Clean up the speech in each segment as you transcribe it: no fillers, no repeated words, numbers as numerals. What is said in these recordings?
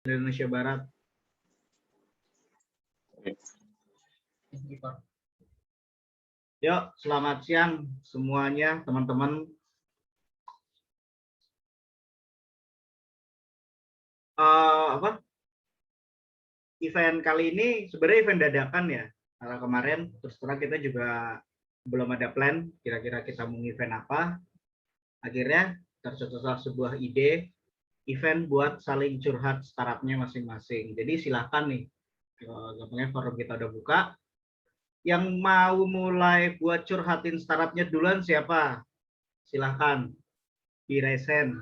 Indonesia Barat. Yuk, selamat siang semuanya, teman-teman. Event kali ini sebenarnya event dadakan ya. Karena kemarin terus terang kita juga belum ada plan kira-kira kita mau event apa. Akhirnya tercetuslah sebuah ide event buat saling curhat startupnya masing-masing. Jadi silahkan nih, gampangnya forum kita udah buka. Yang mau mulai buat curhatin startupnya duluan siapa? Silahkan di resen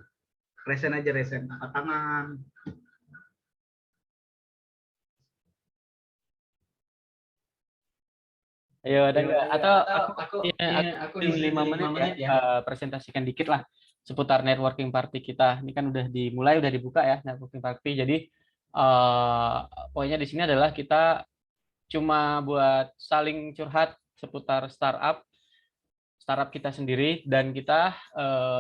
aja, resen angkat tangan. Ayo, ada nggak? Atau aku di 5 menit ya, presentasikan dikit lah seputar networking party kita. Ini kan udah dimulai, udah dibuka ya networking party. Jadi poinnya di sini adalah kita cuma buat saling curhat seputar startup kita sendiri, dan kita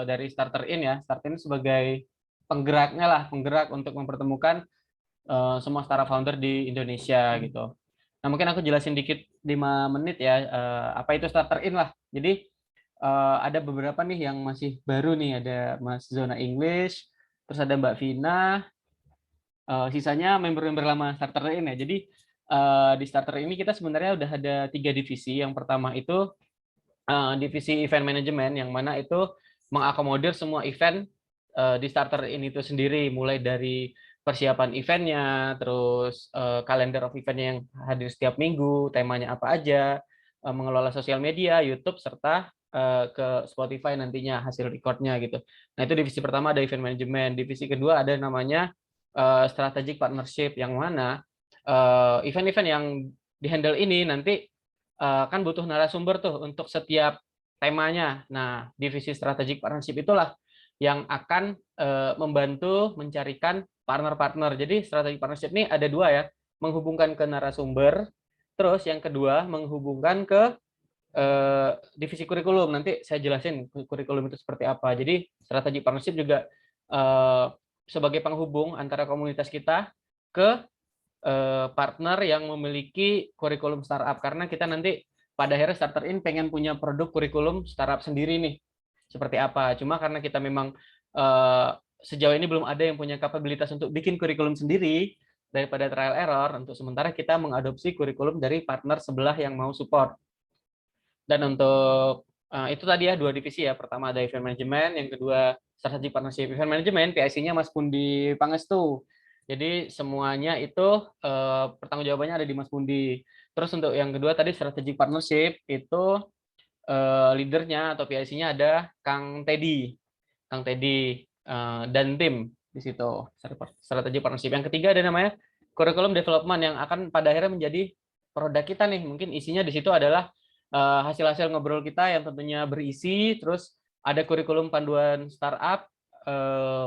dari Starter In ya, Starter In sebagai penggeraknya lah, penggerak untuk mempertemukan semua startup founder di Indonesia gitu. Nah, mungkin aku jelasin dikit 5 menit ya, apa itu Starter In lah. Jadi ada beberapa nih yang masih baru nih, ada Mas Zona English, terus ada Mbak Vina, sisanya member-member lama Starter In ya. Jadi di Starter ini kita sebenarnya udah ada 3 divisi. Yang pertama itu divisi event management, yang mana itu mengakomodir semua event di Starter ini itu sendiri, mulai dari persiapan eventnya, terus kalender of eventnya yang hadir setiap minggu, temanya apa aja, mengelola sosial media, YouTube, serta ke Spotify nantinya hasil recordnya gitu. Nah, itu divisi pertama ada event management. Divisi kedua ada namanya strategic partnership, yang mana event-event yang dihandle ini nanti kan butuh narasumber tuh untuk setiap temanya. Nah, divisi strategic partnership itulah yang akan membantu mencarikan partner-partner. Jadi strategic partnership ini ada 2 ya, menghubungkan ke narasumber, terus yang kedua menghubungkan ke divisi kurikulum. Nanti saya jelasin kurikulum itu seperti apa. Jadi strategic partnership juga sebagai penghubung antara komunitas kita ke partner yang memiliki kurikulum startup, karena kita nanti pada akhirnya Starter In pengen punya produk kurikulum startup sendiri nih seperti apa. Cuma karena kita memang sejauh ini belum ada yang punya kapabilitas untuk bikin kurikulum sendiri, daripada trial error, untuk sementara kita mengadopsi kurikulum dari partner sebelah yang mau support. Dan untuk itu tadi ya 2 divisi ya. Pertama ada event management, yang kedua strategic partnership. Event management PIC-nya Mas Pundi Pangestu. Jadi semuanya itu pertanggungjawabannya ada di Mas Pundi. Terus untuk yang kedua tadi strategic partnership itu leadernya atau PIC-nya ada Kang Teddy. Kang Teddy dan tim di situ strategic partnership. Yang ketiga ada namanya curriculum development, yang akan pada akhirnya menjadi produk kita nih. Mungkin isinya di situ adalah hasil-hasil ngobrol kita yang tentunya berisi, terus ada kurikulum panduan startup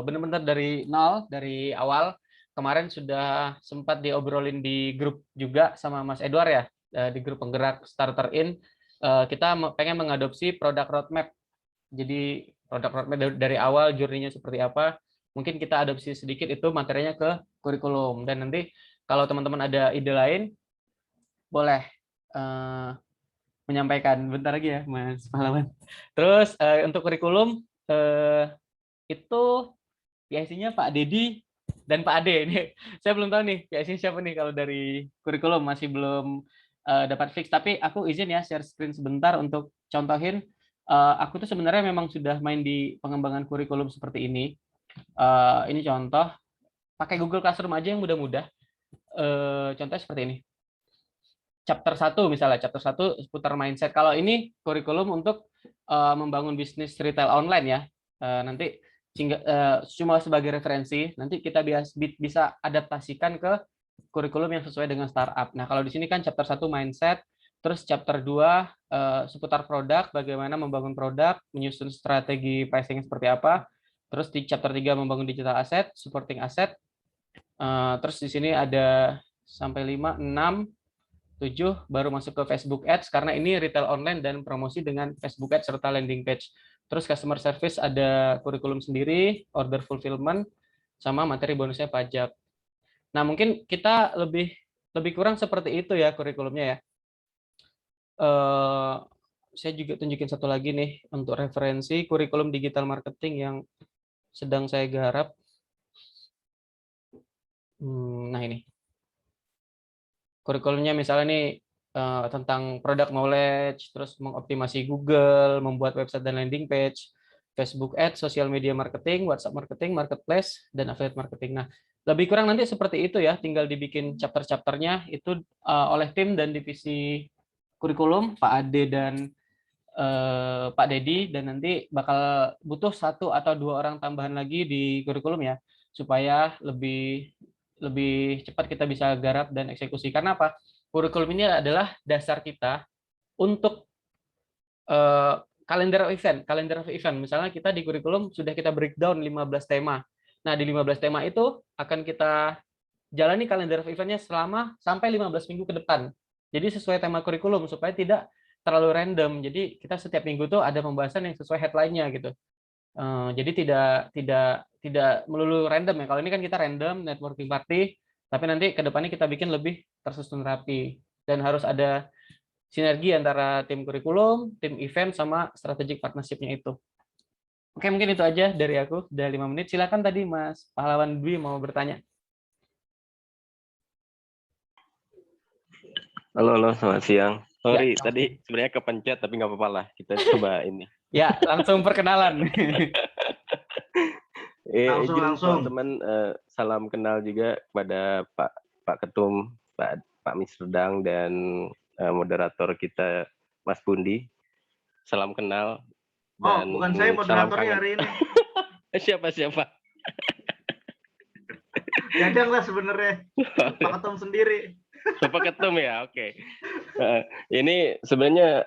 benar-benar dari nol, dari awal. Kemarin sudah sempat diobrolin di grup juga sama Mas Edward ya, di grup penggerak Starter In. Kita pengen mengadopsi produk roadmap. Jadi produk roadmap dari awal, journey-nya seperti apa, mungkin kita adopsi sedikit itu materinya ke kurikulum. Dan nanti kalau teman-teman ada ide lain, boleh menyampaikan bentar lagi ya Mas Pahlawan. Terus untuk kurikulum itu PIC-nya Pak Dedi dan Pak Ade. Ini saya belum tahu nih PIC siapa nih kalau dari kurikulum, masih belum dapat fix. Tapi aku izin ya share screen sebentar untuk contohin. Aku tuh sebenarnya memang sudah main di pengembangan kurikulum seperti ini. Ini contoh pakai Google Classroom aja yang mudah-mudah. Contohnya seperti ini. Chapter 1 misalnya, chapter 1 seputar mindset. Kalau ini kurikulum untuk membangun bisnis retail online ya. Nanti cuma sebagai referensi, nanti kita bisa adaptasikan ke kurikulum yang sesuai dengan startup. Nah, kalau di sini kan chapter 1 mindset, terus chapter 2 seputar produk, bagaimana membangun produk, menyusun strategi pricing seperti apa. Terus di chapter 3 membangun digital asset, supporting asset. Terus di sini ada sampai 5, 6, 7 baru masuk ke Facebook Ads, karena ini retail online dan promosi dengan Facebook Ads serta landing page. Terus customer service ada kurikulum sendiri, order fulfillment, sama materi bonusnya pajak. Nah, mungkin kita lebih kurang seperti itu ya kurikulumnya ya. Saya juga tunjukin satu lagi nih untuk referensi kurikulum digital marketing yang sedang saya garap. Nah, ini kurikulumnya misalnya nih tentang product knowledge, terus mengoptimasi Google, membuat website dan landing page, Facebook Ads, social media marketing, WhatsApp marketing, marketplace, dan affiliate marketing. Nah, lebih kurang nanti seperti itu ya, tinggal dibikin chapter-chapternya itu oleh tim dan divisi kurikulum, Pak Ade dan Pak Dedi, dan nanti bakal butuh 1 atau 2 orang tambahan lagi di kurikulum ya, supaya lebih lebih cepat kita bisa garap dan eksekusi. Karena apa? Kurikulum ini adalah dasar kita untuk kalender event. Kalender of event. Misalnya kita di kurikulum sudah kita breakdown 15 tema. Nah, di 15 tema itu akan kita jalani kalender of event-nya selama sampai 15 minggu ke depan. Jadi sesuai tema kurikulum supaya tidak terlalu random. Jadi kita setiap minggu tuh ada pembahasan yang sesuai headline-nya gitu. Jadi tidak melulu random ya. Kalau ini kan kita random networking party, tapi nanti ke depannya kita bikin lebih tersusun rapi dan harus ada sinergi antara tim kurikulum, tim event sama strategic partnership-nya itu. Oke, mungkin itu aja dari aku. Udah 5 menit. Silakan tadi Mas Pahlawan Dwi mau bertanya. Halo, selamat siang. Ya, Sorry, tadi sebenarnya kepencet, tapi nggak apa-apa lah. Kita coba ini. ya langsung perkenalan. Langsung. Teman-teman, salam kenal juga kepada Pak Ketum, Pak Misredang, dan moderator kita, Mas Pundi. Salam kenal. Dan bukan saya moderatornya hari ini. Siapa? Jajang lah sebenarnya. Pak Ketum sendiri. Pak Ketum ya, oke. Ini sebenarnya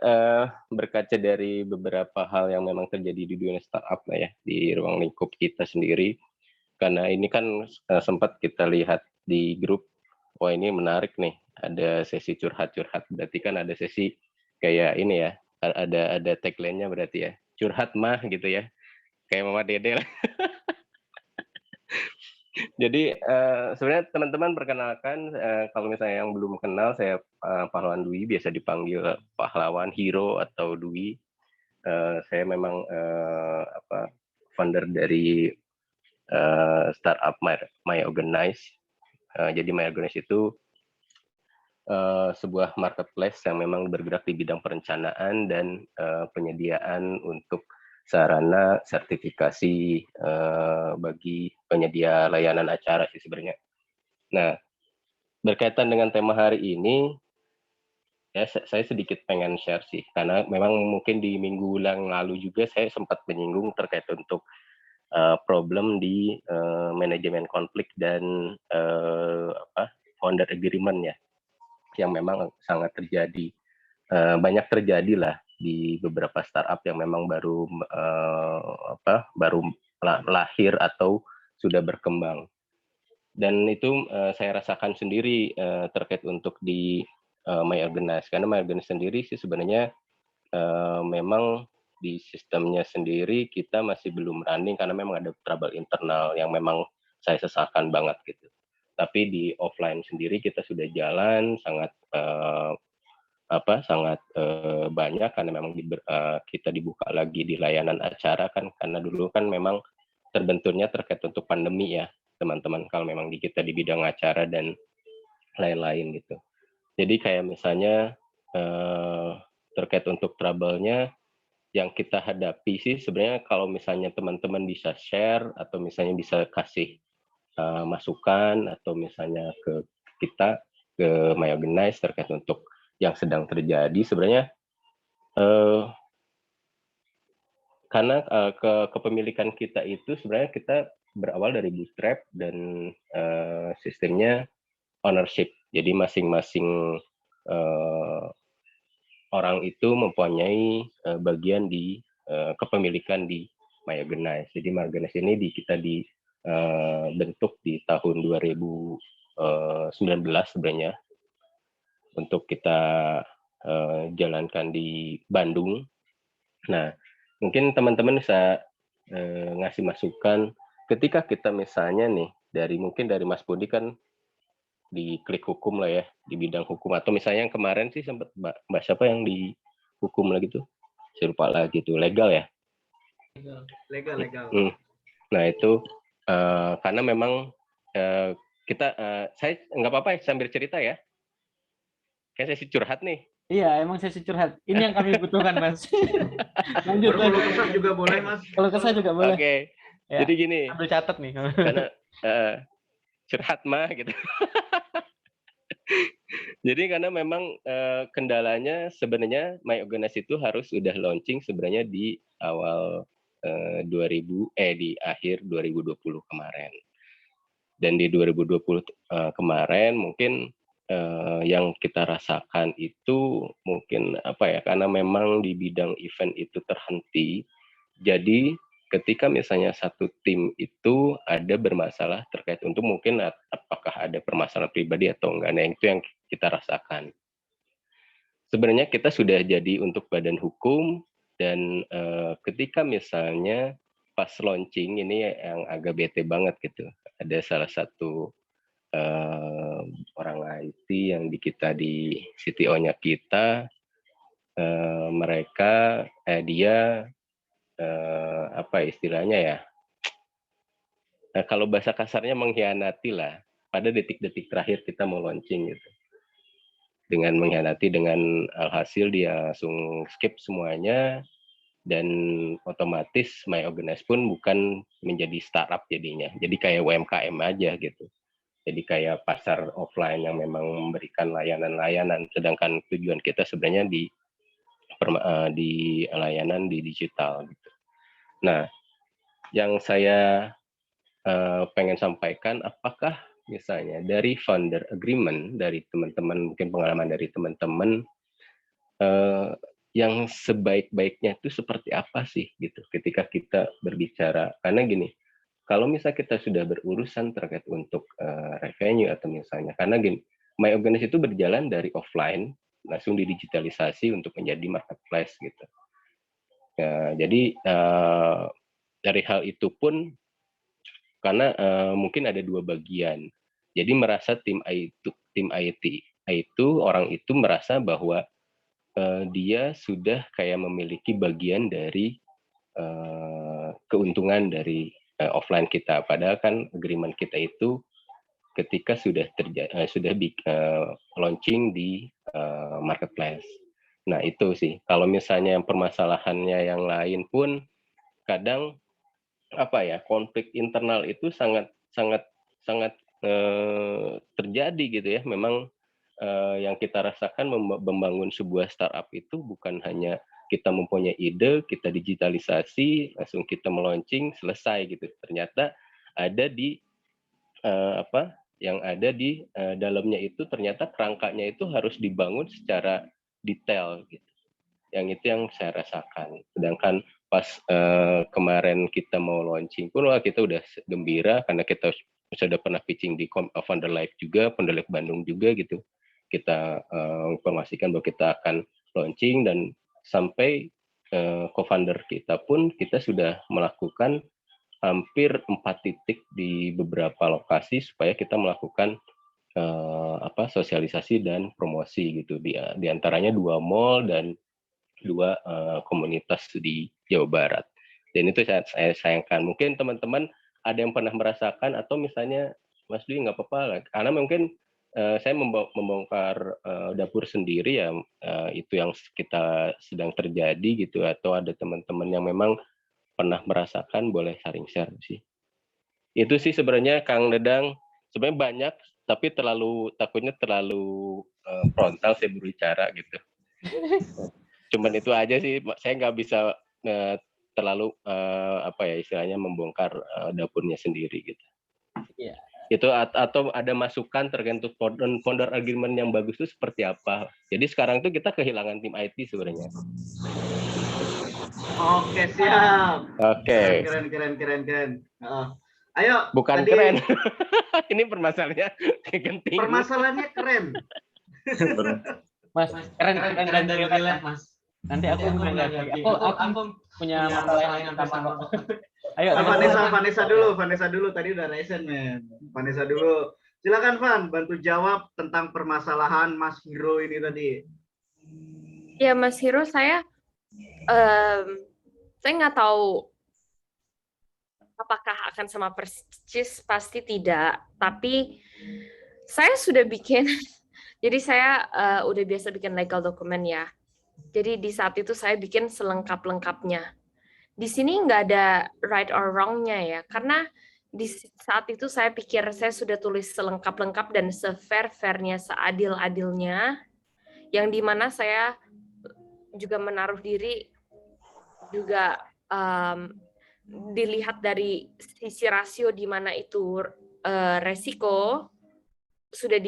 berkaca dari beberapa hal yang memang terjadi di dunia startup lah ya, di ruang lingkup kita sendiri. Karena ini kan sempat kita lihat di grup, wah ini menarik nih, ada sesi curhat-curhat. Berarti kan ada sesi kayak ini ya, ada tagline-nya berarti ya, curhat mah gitu ya, kayak Mama Dede lah. Jadi sebenarnya teman-teman perkenalkan, kalau misalnya yang belum kenal, saya Pahlawan Dwi, biasa dipanggil Pahlawan, Hero, atau Dwi. Saya memang founder dari startup My Organize. Jadi My Organize itu sebuah marketplace yang memang bergerak di bidang perencanaan dan penyediaan untuk sarana sertifikasi bagi penyedia layanan acara sih sebenarnya. Nah, berkaitan dengan tema hari ini, ya saya sedikit pengen share sih, karena memang mungkin di minggu yang lalu juga saya sempat menyinggung terkait untuk problem di manajemen konflik dan founder agreement ya, yang memang sangat terjadi, banyak terjadi lah di beberapa startup yang memang baru lahir atau sudah berkembang. Dan itu saya rasakan sendiri terkait untuk di My Organize. Karena My Organize sendiri sih sebenarnya memang di sistemnya sendiri kita masih belum running karena memang ada trouble internal yang memang saya sesalkan banget gitu. Tapi di offline sendiri kita sudah jalan sangat banyak karena memang kita dibuka lagi di layanan acara kan, karena dulu kan memang terbenturnya terkait untuk pandemi ya teman-teman, kalau memang kita di bidang acara dan lain-lain gitu. Jadi kayak misalnya terkait untuk trouble-nya yang kita hadapi sih sebenarnya, kalau misalnya teman-teman bisa share atau misalnya bisa kasih masukan atau misalnya ke kita, ke My Organize terkait untuk yang sedang terjadi sebenarnya, karena kepemilikan kita itu sebenarnya kita berawal dari bootstrap dan sistemnya ownership. Jadi masing-masing orang itu mempunyai bagian di kepemilikan di My Organize. Jadi My Organize ini kita dibentuk di tahun 2019 sebenarnya untuk kita jalankan di Bandung. Nah, mungkin teman-teman bisa ngasih masukan ketika kita misalnya nih mungkin dari Mas Budi kan di klik hukum lah ya, di bidang hukum, atau misalnya yang kemarin sih sempat Mbak siapa yang di hukum lagi tuh, saya lupa lagi tuh, legal ya. Legal. Nah itu karena memang kita saya nggak apa-apa ya sambil cerita ya, kayak saya sih curhat nih. Iya, emang sesi curhat. Ini yang kami butuhkan, Mas. Lanjut. Kalau kesah juga boleh, Mas. Kalau kesah juga boleh. Oke. Ya, Jadi gini. ambil catat nih. Karena curhat mah gitu. Jadi karena memang kendalanya sebenarnya MyOrganas itu harus udah launching sebenarnya di awal di akhir 2020 kemarin. Dan di 2020 kemarin mungkin yang kita rasakan itu mungkin apa ya, karena memang di bidang event itu terhenti. Jadi ketika misalnya satu tim itu ada bermasalah terkait untuk mungkin apakah ada permasalahan pribadi atau enggak, nah itu yang kita rasakan. Sebenarnya kita sudah jadi untuk badan hukum, dan ketika misalnya pas launching ini yang agak bete banget gitu, ada salah satu orang IT yang di CTO-nya kita, mereka dia apa istilahnya ya, kalau bahasa kasarnya mengkhianati lah pada detik-detik terakhir kita mau launching gitu. Dengan mengkhianati, dengan alhasil dia langsung skip semuanya, dan otomatis MyOrganas pun bukan menjadi startup jadinya, jadi kayak UMKM aja gitu. Jadi kayak pasar offline yang memang memberikan layanan-layanan, sedangkan tujuan kita sebenarnya di layanan di digital gitu. Nah, yang saya pengen sampaikan, apakah misalnya dari founder agreement dari teman-teman, mungkin pengalaman dari teman-teman, yang sebaik-baiknya itu seperti apa sih gitu ketika kita berbicara, karena gini, kalau misalnya kita sudah berurusan terkait untuk revenue atau misalnya, karena gini, MyOrganas itu berjalan dari offline langsung didigitalisasi untuk menjadi marketplace gitu. Jadi dari hal itu pun karena mungkin ada dua bagian. Jadi merasa tim IT itu orang itu merasa bahwa dia sudah kayak memiliki bagian dari keuntungan dari offline kita, padahal kan agreement kita itu ketika sudah launching di marketplace. Nah itu sih, kalau misalnya permasalahannya yang lain pun kadang apa ya, konflik internal itu sangat terjadi gitu ya. Memang yang kita rasakan membangun sebuah startup itu bukan hanya kita mempunyai ide, kita digitalisasi, langsung kita meluncing, selesai gitu. Ternyata ada di yang ada di dalamnya itu ternyata kerangkanya itu harus dibangun secara detail gitu. Yang itu yang saya rasakan. Sedangkan pas kemarin kita mau launching pun kita udah gembira karena kita sudah pernah pitching di Founder Live juga, Founder Live Bandung juga gitu. Kita informasikan bahwa kita akan launching, dan sampai co-founder kita pun kita sudah melakukan hampir 4 titik di beberapa lokasi supaya kita melakukan sosialisasi dan promosi gitu. Di antaranya 2 mall dan 2 komunitas di Jawa Barat. Dan itu saya sayangkan. Mungkin teman-teman ada yang pernah merasakan, atau misalnya Mas Dwi nggak apa-apa lah, karena mungkin saya membongkar dapur sendiri ya, itu yang kita sedang terjadi gitu, atau ada teman-teman yang memang pernah merasakan, boleh sharing share sih. Itu sih sebenarnya Kang Dedang, sebenarnya banyak, tapi takutnya terlalu frontal saya berbicara gitu. Cuman itu aja sih, saya nggak bisa terlalu istilahnya membongkar dapurnya sendiri gitu. Iya. Itu atau ada masukan terkait founder agreement yang bagus itu seperti apa. Jadi sekarang tuh kita kehilangan tim IT sebenarnya. Oke, siap. Oke. Keren. Ayo. Bukan tadi, keren. Ini permasalahannya genting. Permasalahannya keren. Mas, keren dan Mas. Nanti aku punya masalah yang sama kok. Ayo, Vanessa dulu. Tadi udah resen, men. Vanessa dulu. Silakan Van, bantu jawab tentang permasalahan Mas Hiro ini tadi. Ya Mas Hiro, saya nggak tahu apakah akan sama persis, pasti tidak. Tapi saya sudah bikin, jadi saya udah biasa bikin legal dokumen ya. Jadi di saat itu saya bikin selengkap-lengkapnya. Di sini nggak ada right or wrong-nya ya, karena di saat itu saya pikir saya sudah tulis selengkap-lengkap dan se-fair-fairnya, seadil-adilnya, yang dimana saya juga menaruh diri juga dilihat dari sisi rasio di mana itu resiko sudah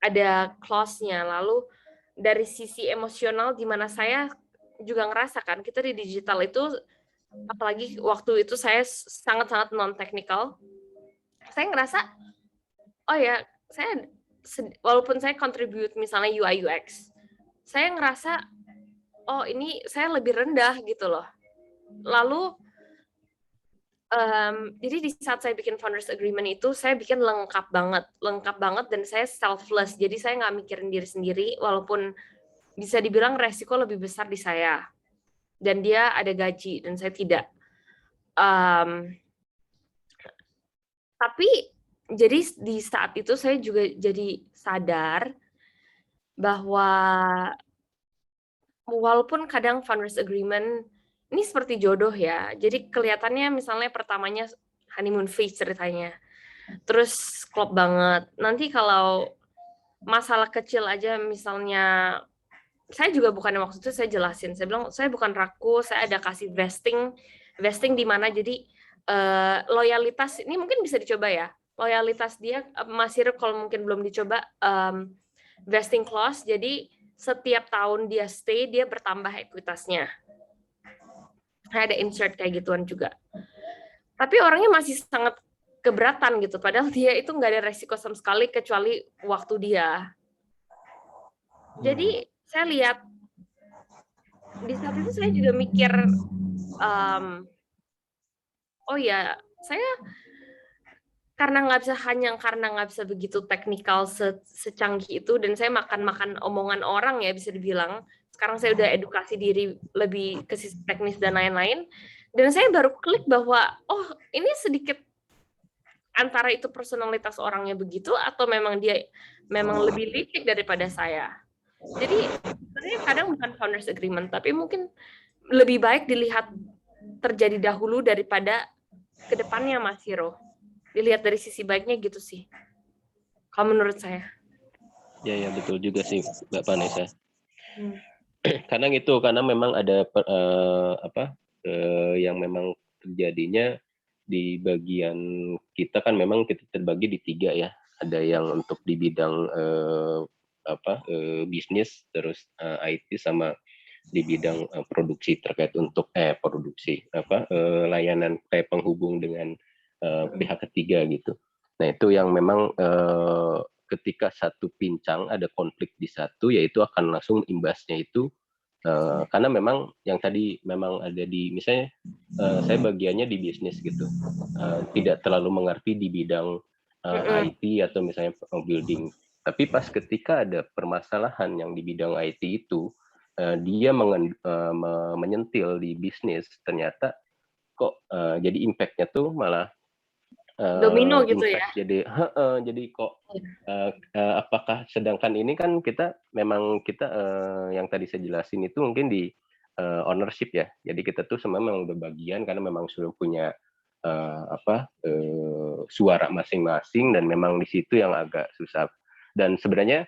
ada clause-nya. Lalu dari sisi emosional di mana saya juga ngerasakan kita di digital itu, apalagi waktu itu saya sangat-sangat non-technical, saya ngerasa oh ya, saya walaupun saya contribute misalnya UI UX, saya ngerasa oh ini saya lebih rendah gitu loh. Lalu jadi di saat saya bikin founders agreement itu saya bikin lengkap banget dan saya selfless. Jadi saya nggak mikirin diri sendiri, walaupun bisa dibilang resiko lebih besar di saya dan dia ada gaji dan saya tidak. Tapi jadi di saat itu saya juga jadi sadar bahwa walaupun kadang founders agreement ini seperti jodoh ya. Jadi kelihatannya misalnya pertamanya honeymoon phase ceritanya. Terus klop banget. Nanti kalau masalah kecil aja misalnya, saya juga bukan waktu itu saya jelasin. Saya bilang saya bukan raku, saya ada kasih vesting di mana jadi loyalitas ini mungkin bisa dicoba ya. Loyalitas dia masih kalau mungkin belum dicoba vesting clause. Jadi setiap tahun dia stay dia bertambah ekuitasnya. Ada insert kayak gituan juga. Tapi orangnya masih sangat keberatan gitu. Padahal dia itu nggak ada resiko sama sekali kecuali waktu dia. Jadi saya lihat di saat itu saya juga mikir, oh ya saya karena nggak bisa begitu teknikal secanggih itu, dan saya makan omongan orang ya bisa dibilang. Sekarang saya udah edukasi diri lebih ke sisi teknis dan lain-lain, dan saya baru klik bahwa oh ini sedikit antara itu personalitas orangnya begitu atau memang dia lebih licik daripada saya. Jadi sebenarnya kadang bukan founders agreement, tapi mungkin lebih baik dilihat terjadi dahulu daripada kedepannya Mas Hiro. Dilihat dari sisi baiknya gitu sih. Kalau menurut saya. Ya betul juga sih Mbak Vanessa. Karena memang ada yang memang terjadinya di bagian kita kan memang kita terbagi di 3 ya. Ada yang untuk di bidang bisnis, terus IT, sama di bidang produksi terkait untuk layanan kayak penghubung dengan pihak ketiga gitu. Nah itu yang memang ketika satu pincang ada konflik di satu, yaitu akan langsung imbasnya itu karena memang yang tadi memang ada di misalnya saya bagiannya di bisnis gitu, tidak terlalu mengerti di bidang IT atau misalnya building. Tapi pas ketika ada permasalahan yang di bidang IT itu dia menyentil di bisnis, ternyata kok jadi impact-nya tuh malah domino gitu ya. Jadi kok apakah sedangkan ini kan kita yang tadi saya jelasin itu mungkin di ownership ya. Jadi kita tuh memang udah bagian karena memang sudah punya suara masing-masing, dan memang di situ yang agak susah. Dan sebenarnya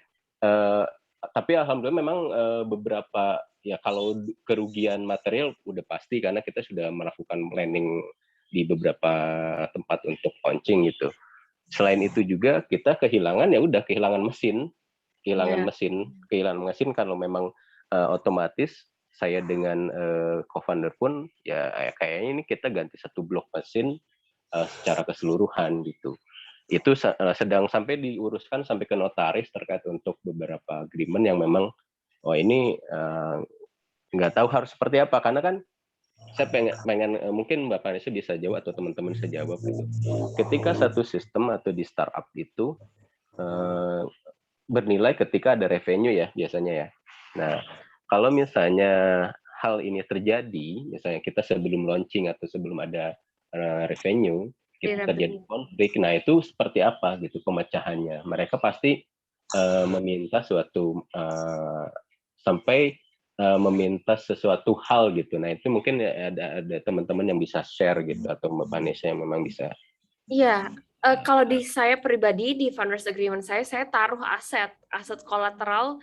tapi alhamdulillah memang beberapa ya kalau kerugian material udah pasti karena kita sudah melakukan planning di beberapa tempat untuk launching gitu. Selain itu juga kita kehilangan mesin. Kehilangan mesin kalau memang otomatis saya dengan co-founder pun ya kayaknya ini kita ganti satu blok mesin secara keseluruhan gitu. Itu sedang sampai diuruskan sampai ke notaris terkait untuk beberapa agreement yang memang ini nggak tahu harus seperti apa, karena kan saya pengen mungkin Mbak Vanessa bisa jawab atau teman-teman bisa jawab gitu. Ketika satu sistem atau di startup itu bernilai ketika ada revenue ya biasanya ya. Nah, kalau misalnya hal ini terjadi, misalnya kita sebelum launching atau sebelum ada revenue, kita terjadi konflik, nah itu seperti apa gitu pemecahannya? Mereka pasti meminta suatu sampai meminta sesuatu hal gitu. Nah itu mungkin ada teman-teman yang bisa share gitu atau Mbak Vanessa yang memang bisa. Iya, kalau di saya pribadi di founders agreement saya taruh aset kolateral,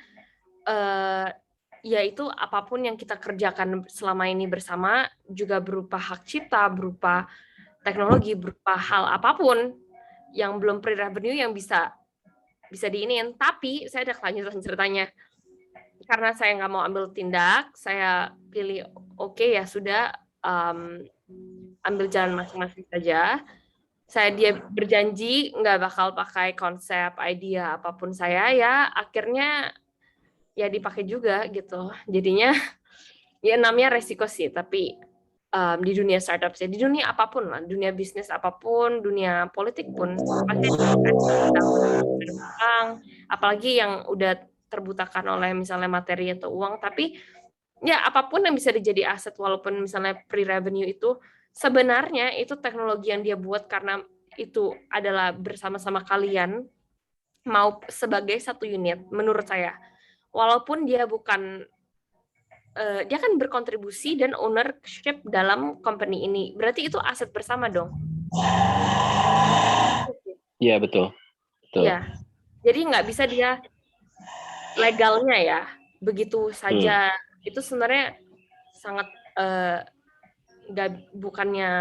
yaitu apapun yang kita kerjakan selama ini bersama juga berupa hak cipta, berupa teknologi, berupa hal apapun yang belum pre-revenue yang bisa diinin. Tapi saya ada kelanjutan ceritanya. Karena saya nggak mau ambil tindak, saya pilih oke, ya sudah, ambil jalan masing-masing saja. Dia berjanji nggak bakal pakai konsep, idea apapun saya, ya akhirnya ya dipakai juga gitu. Jadinya ya namanya resiko sih, tapi di dunia startup sih, di dunia apapun lah, dunia bisnis apapun, dunia politik pun pasti ada utang, apalagi yang udah terbutakan oleh misalnya materi atau uang. Tapi ya apapun yang bisa jadi aset, walaupun misalnya pre-revenue itu sebenarnya itu teknologi yang dia buat karena itu adalah bersama-sama kalian, mau sebagai satu unit menurut saya. Walaupun dia bukan, dia kan berkontribusi dan ownership dalam company ini, berarti itu aset bersama dong. Iya betul. Iya, jadi nggak bisa dia legalnya ya begitu saja. Itu sebenarnya sangat bukannya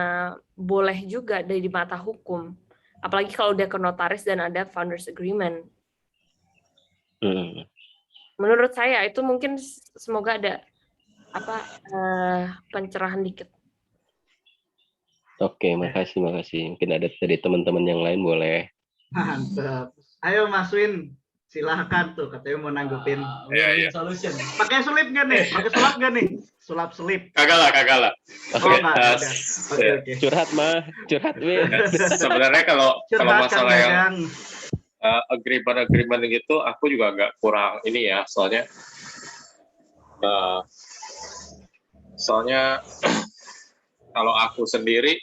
boleh juga dari mata hukum, apalagi kalau udah ke notaris dan ada founders agreement. Menurut saya itu mungkin semoga ada pencerahan dikit. Oke, makasih. Mungkin ada dari teman-teman yang lain boleh. Mantap. Ayo Mas Win, silahkan tuh, katanya mau nanggepin. Iya. Solution. Pakai sulip nggak nih? Pakai sulap nggak nih? Sulap selip. Kagak lah. Oke. Curhat Win. Sebenarnya kalau masalah yang agreement gitu, aku juga agak kurang ini ya, soalnya kalau aku sendiri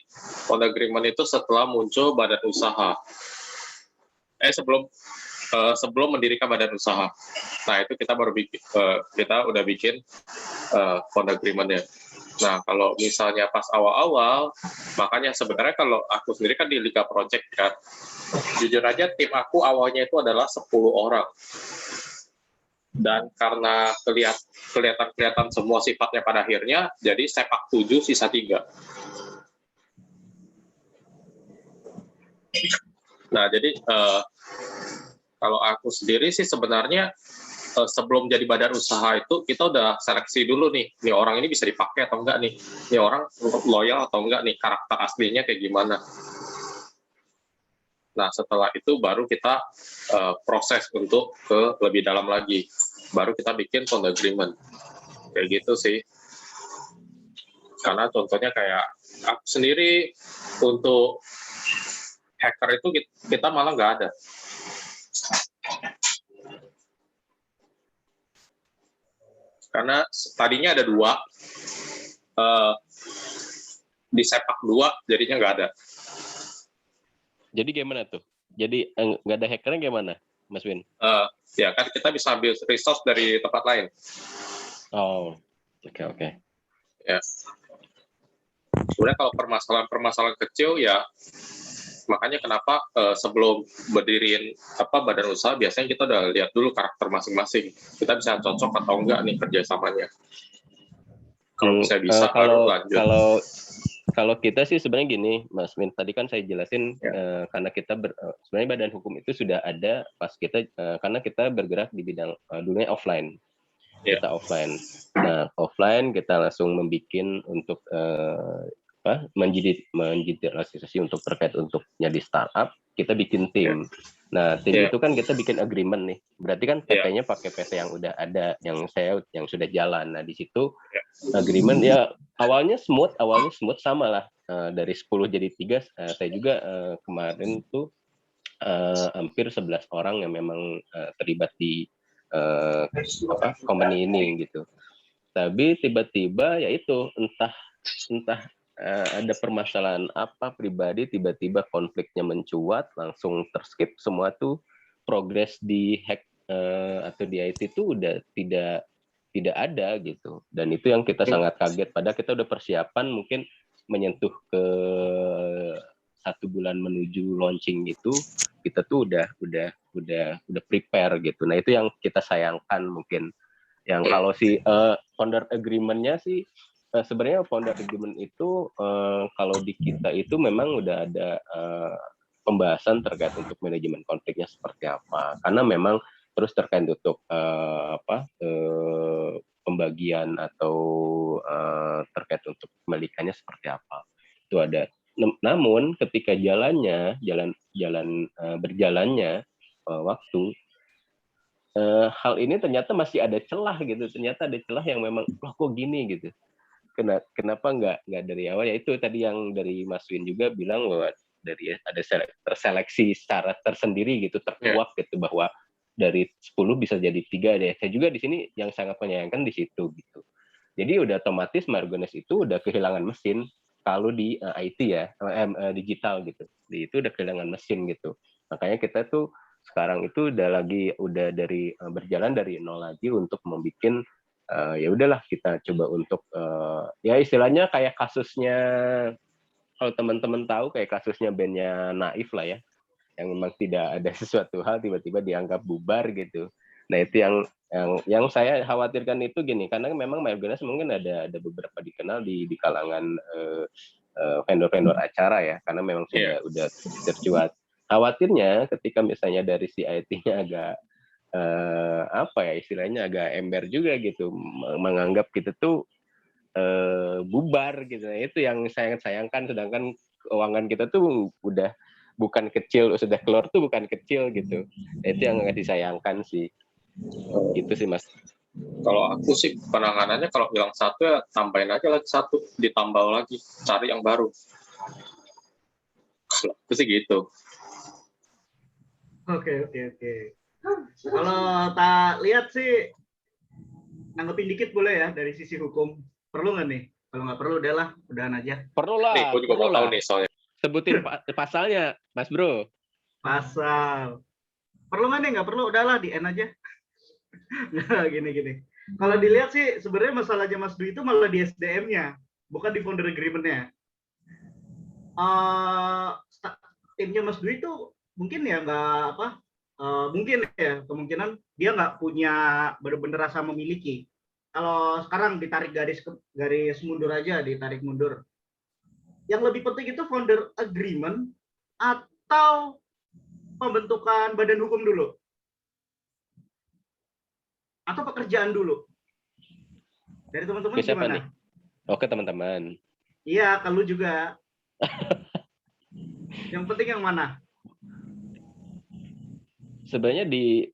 on agreement itu setelah muncul badan usaha. Sebelum mendirikan badan usaha. Nah, itu kita udah bikin on agreement-nya. Nah, kalau misalnya pas awal-awal, makanya sebenarnya kalau aku sendiri kan di Liga Project kan, jujur aja tim aku awalnya itu adalah 10 orang. Dan karena kelihatan semua sifatnya pada akhirnya, jadi sepak 7 sisa 3. Nah, jadi kalau aku sendiri sih sebenarnya sebelum jadi badan usaha itu kita udah seleksi dulu nih orang ini bisa dipakai atau enggak nih orang loyal atau enggak nih, karakter aslinya kayak gimana. Nah, setelah itu baru kita proses untuk ke lebih dalam lagi. Baru kita bikin bond agreement. Kayak gitu sih. Karena contohnya kayak aku sendiri untuk hacker itu kita malah nggak ada. Karena tadinya ada 2, disepak 2, jadinya nggak ada. Jadi gimana tuh? Jadi nggak ada hackernya gimana, Mas Win? Ya kan kita bisa ambil resource dari tempat lain. Oh, oke. Ya. Sebenarnya kalau permasalahan kecil ya, makanya kenapa sebelum berdiriin badan usaha biasanya kita udah lihat dulu karakter masing-masing. Kita bisa cocok atau enggak nih kerjasamanya. Kalau bisa baru lanjut. Kalau kita sih sebenarnya gini, Mas Min, tadi kan saya jelasin karena kita sebenarnya badan hukum itu sudah ada pas kita karena kita bergerak di bidang dunia offline. Kita offline. Nah, offline kita langsung membuat untuk menjadi untuk terkait untuk jadi startup, kita bikin tim. Nah, tim Iya. itu kan kita bikin agreement nih. Berarti kan PT-nya pakai PT yang udah ada, yang sudah jalan. Nah, di situ agreement ya awalnya smooth sama lah. Dari 10 jadi 3. Saya juga kemarin tuh hampir 11 orang yang memang terlibat di company ini gitu. Tapi tiba-tiba ya itu entah ada permasalahan apa pribadi, tiba-tiba konfliknya mencuat, langsung terskip semua tuh, progres di hack atau di IT itu udah tidak ada gitu. Dan itu yang kita sangat kaget. Padahal kita udah persiapan mungkin menyentuh ke 1 bulan menuju launching itu, kita tuh udah prepare gitu. Nah itu yang kita sayangkan mungkin. Yang kalau si founder agreement-nya sih sebenarnya founder agreement itu kalau di kita itu memang udah ada pembahasan terkait untuk manajemen konfliknya seperti apa, karena memang terus terkait untuk pembagian atau terkait untuk kepemilikannya seperti apa itu ada. Namun ketika berjalannya waktu, hal ini ternyata masih ada celah gitu, ternyata ada celah yang memang loh kok gini gitu. Kenapa nggak dari awal, ya itu tadi yang dari Mas Win juga bilang bahwa dari ada terseleksi secara tersendiri gitu, terkuak gitu, bahwa dari 10 bisa jadi 3 deh. Saya juga di sini yang sangat menyayangkan di situ gitu. Jadi udah otomatis Margones itu udah kehilangan mesin kalau di IT ya, digital gitu. Itu udah kehilangan mesin gitu. Makanya kita tuh sekarang itu udah dari berjalan dari nol lagi untuk membuat ya udahlah kita coba untuk ya istilahnya kayak kasusnya, kalau teman-teman tahu kayak kasusnya bandnya Naif lah ya, yang memang tidak ada sesuatu hal tiba-tiba dianggap bubar gitu. Nah itu yang saya khawatirkan itu gini, karena memang Margones mungkin ada beberapa dikenal di kalangan vendor-vendor acara ya, karena memang udah tercuat. Khawatirnya ketika misalnya dari si IT-nya agak istilahnya agak ember juga gitu, menganggap kita tuh bubar gitu. Nah, itu yang saya sayangkan, sedangkan keuangan kita tuh udah bukan kecil, sudah keluar tuh bukan kecil gitu. Nah, itu yang agak disayangkan sih. Itu sih Mas. Kalau aku sih penanganannya kalau hilang 1 ya tambahin aja lagi 1, ditambal lagi, cari yang baru. Kalau aku sih gitu. Oke. Kalau tak lihat sih, nanggepin dikit boleh ya dari sisi hukum. Perlu nggak nih? Kalau nggak perlu, udahan aja. Perlu lah. Nih, aku juga mau tahu nih soalnya. Sebutin pasalnya, Mas Bro. Pasal. Perlu nggak nih? Nggak perlu, udahlah, di end aja. Nah, gini. Kalau dilihat sih, sebenarnya masalahnya Mas Dwi itu malah di SDM-nya, bukan di founder agreement-nya. Timnya Mas Dwi itu mungkin ya mungkin ya kemungkinan dia nggak punya benar-benar rasa memiliki. Kalau sekarang ditarik garis mundur aja, ditarik mundur. Yang lebih penting itu founder agreement atau pembentukan badan hukum dulu? Atau pekerjaan dulu? Dari teman-teman gimana? Nih? Oke teman-teman. Iya, kalau juga. Yang penting yang mana? Sebenarnya di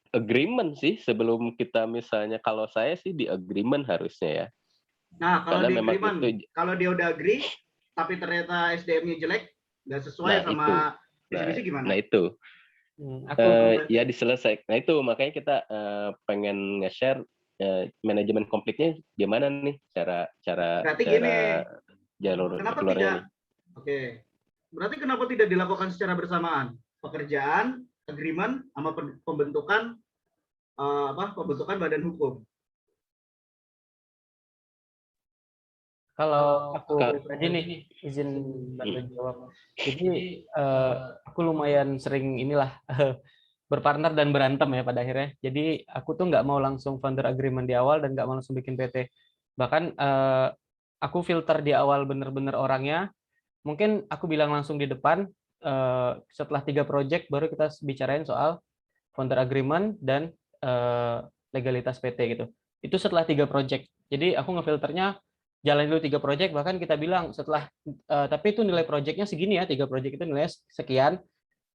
agreement sih, sebelum kita misalnya, kalau saya sih di agreement harusnya ya. Nah, kalau di agreement, kalau dia udah agree, tapi ternyata SDM-nya jelek, nggak sesuai sama visi-visi gimana? Nah itu. Ya diselesaikan. Nah itu makanya kita pengen nge-share manajemen konfliknya gimana nih cara jalur keluarnya. Oke. Berarti kenapa tidak dilakukan secara bersamaan? Pekerjaan, agreement, sama pembentukan badan hukum. Kalau aku pribadi nih, izin bantu jawab. Jadi aku lumayan sering berpartner dan berantem ya pada akhirnya. Jadi aku tuh nggak mau langsung founder agreement di awal dan nggak mau langsung bikin PT. Bahkan aku filter di awal bener-bener orangnya. Mungkin aku bilang langsung di depan, setelah 3 project baru kita bicarain soal founder agreement dan legalitas PT gitu. Itu setelah 3 project. Jadi aku ngefilternya jalan dulu 3 project, bahkan kita bilang setelah tapi itu nilai projectnya segini ya, 3 project itu nilai sekian.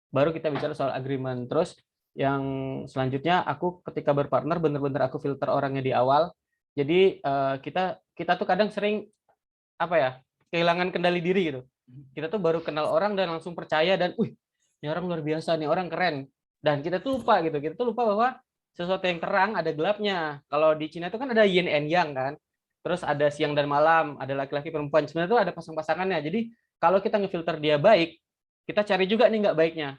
baru kita bicara soal agreement. Terus yang selanjutnya aku ketika berpartner bener-bener aku filter orangnya di awal. Jadi kita tuh kadang sering apa ya, kehilangan kendali diri gitu. Kita tuh baru kenal orang dan langsung percaya dan ini orang luar biasa, nih orang keren. Dan kita tuh lupa gitu. Kita tuh lupa bahwa sesuatu yang terang ada gelapnya. Kalau di Cina itu kan ada yin and yang kan. Terus ada siang dan malam, ada laki-laki perempuan. Sebenarnya tuh ada pasang-pasangannya. Jadi kalau kita ngefilter dia baik, kita cari juga nih nggak baiknya.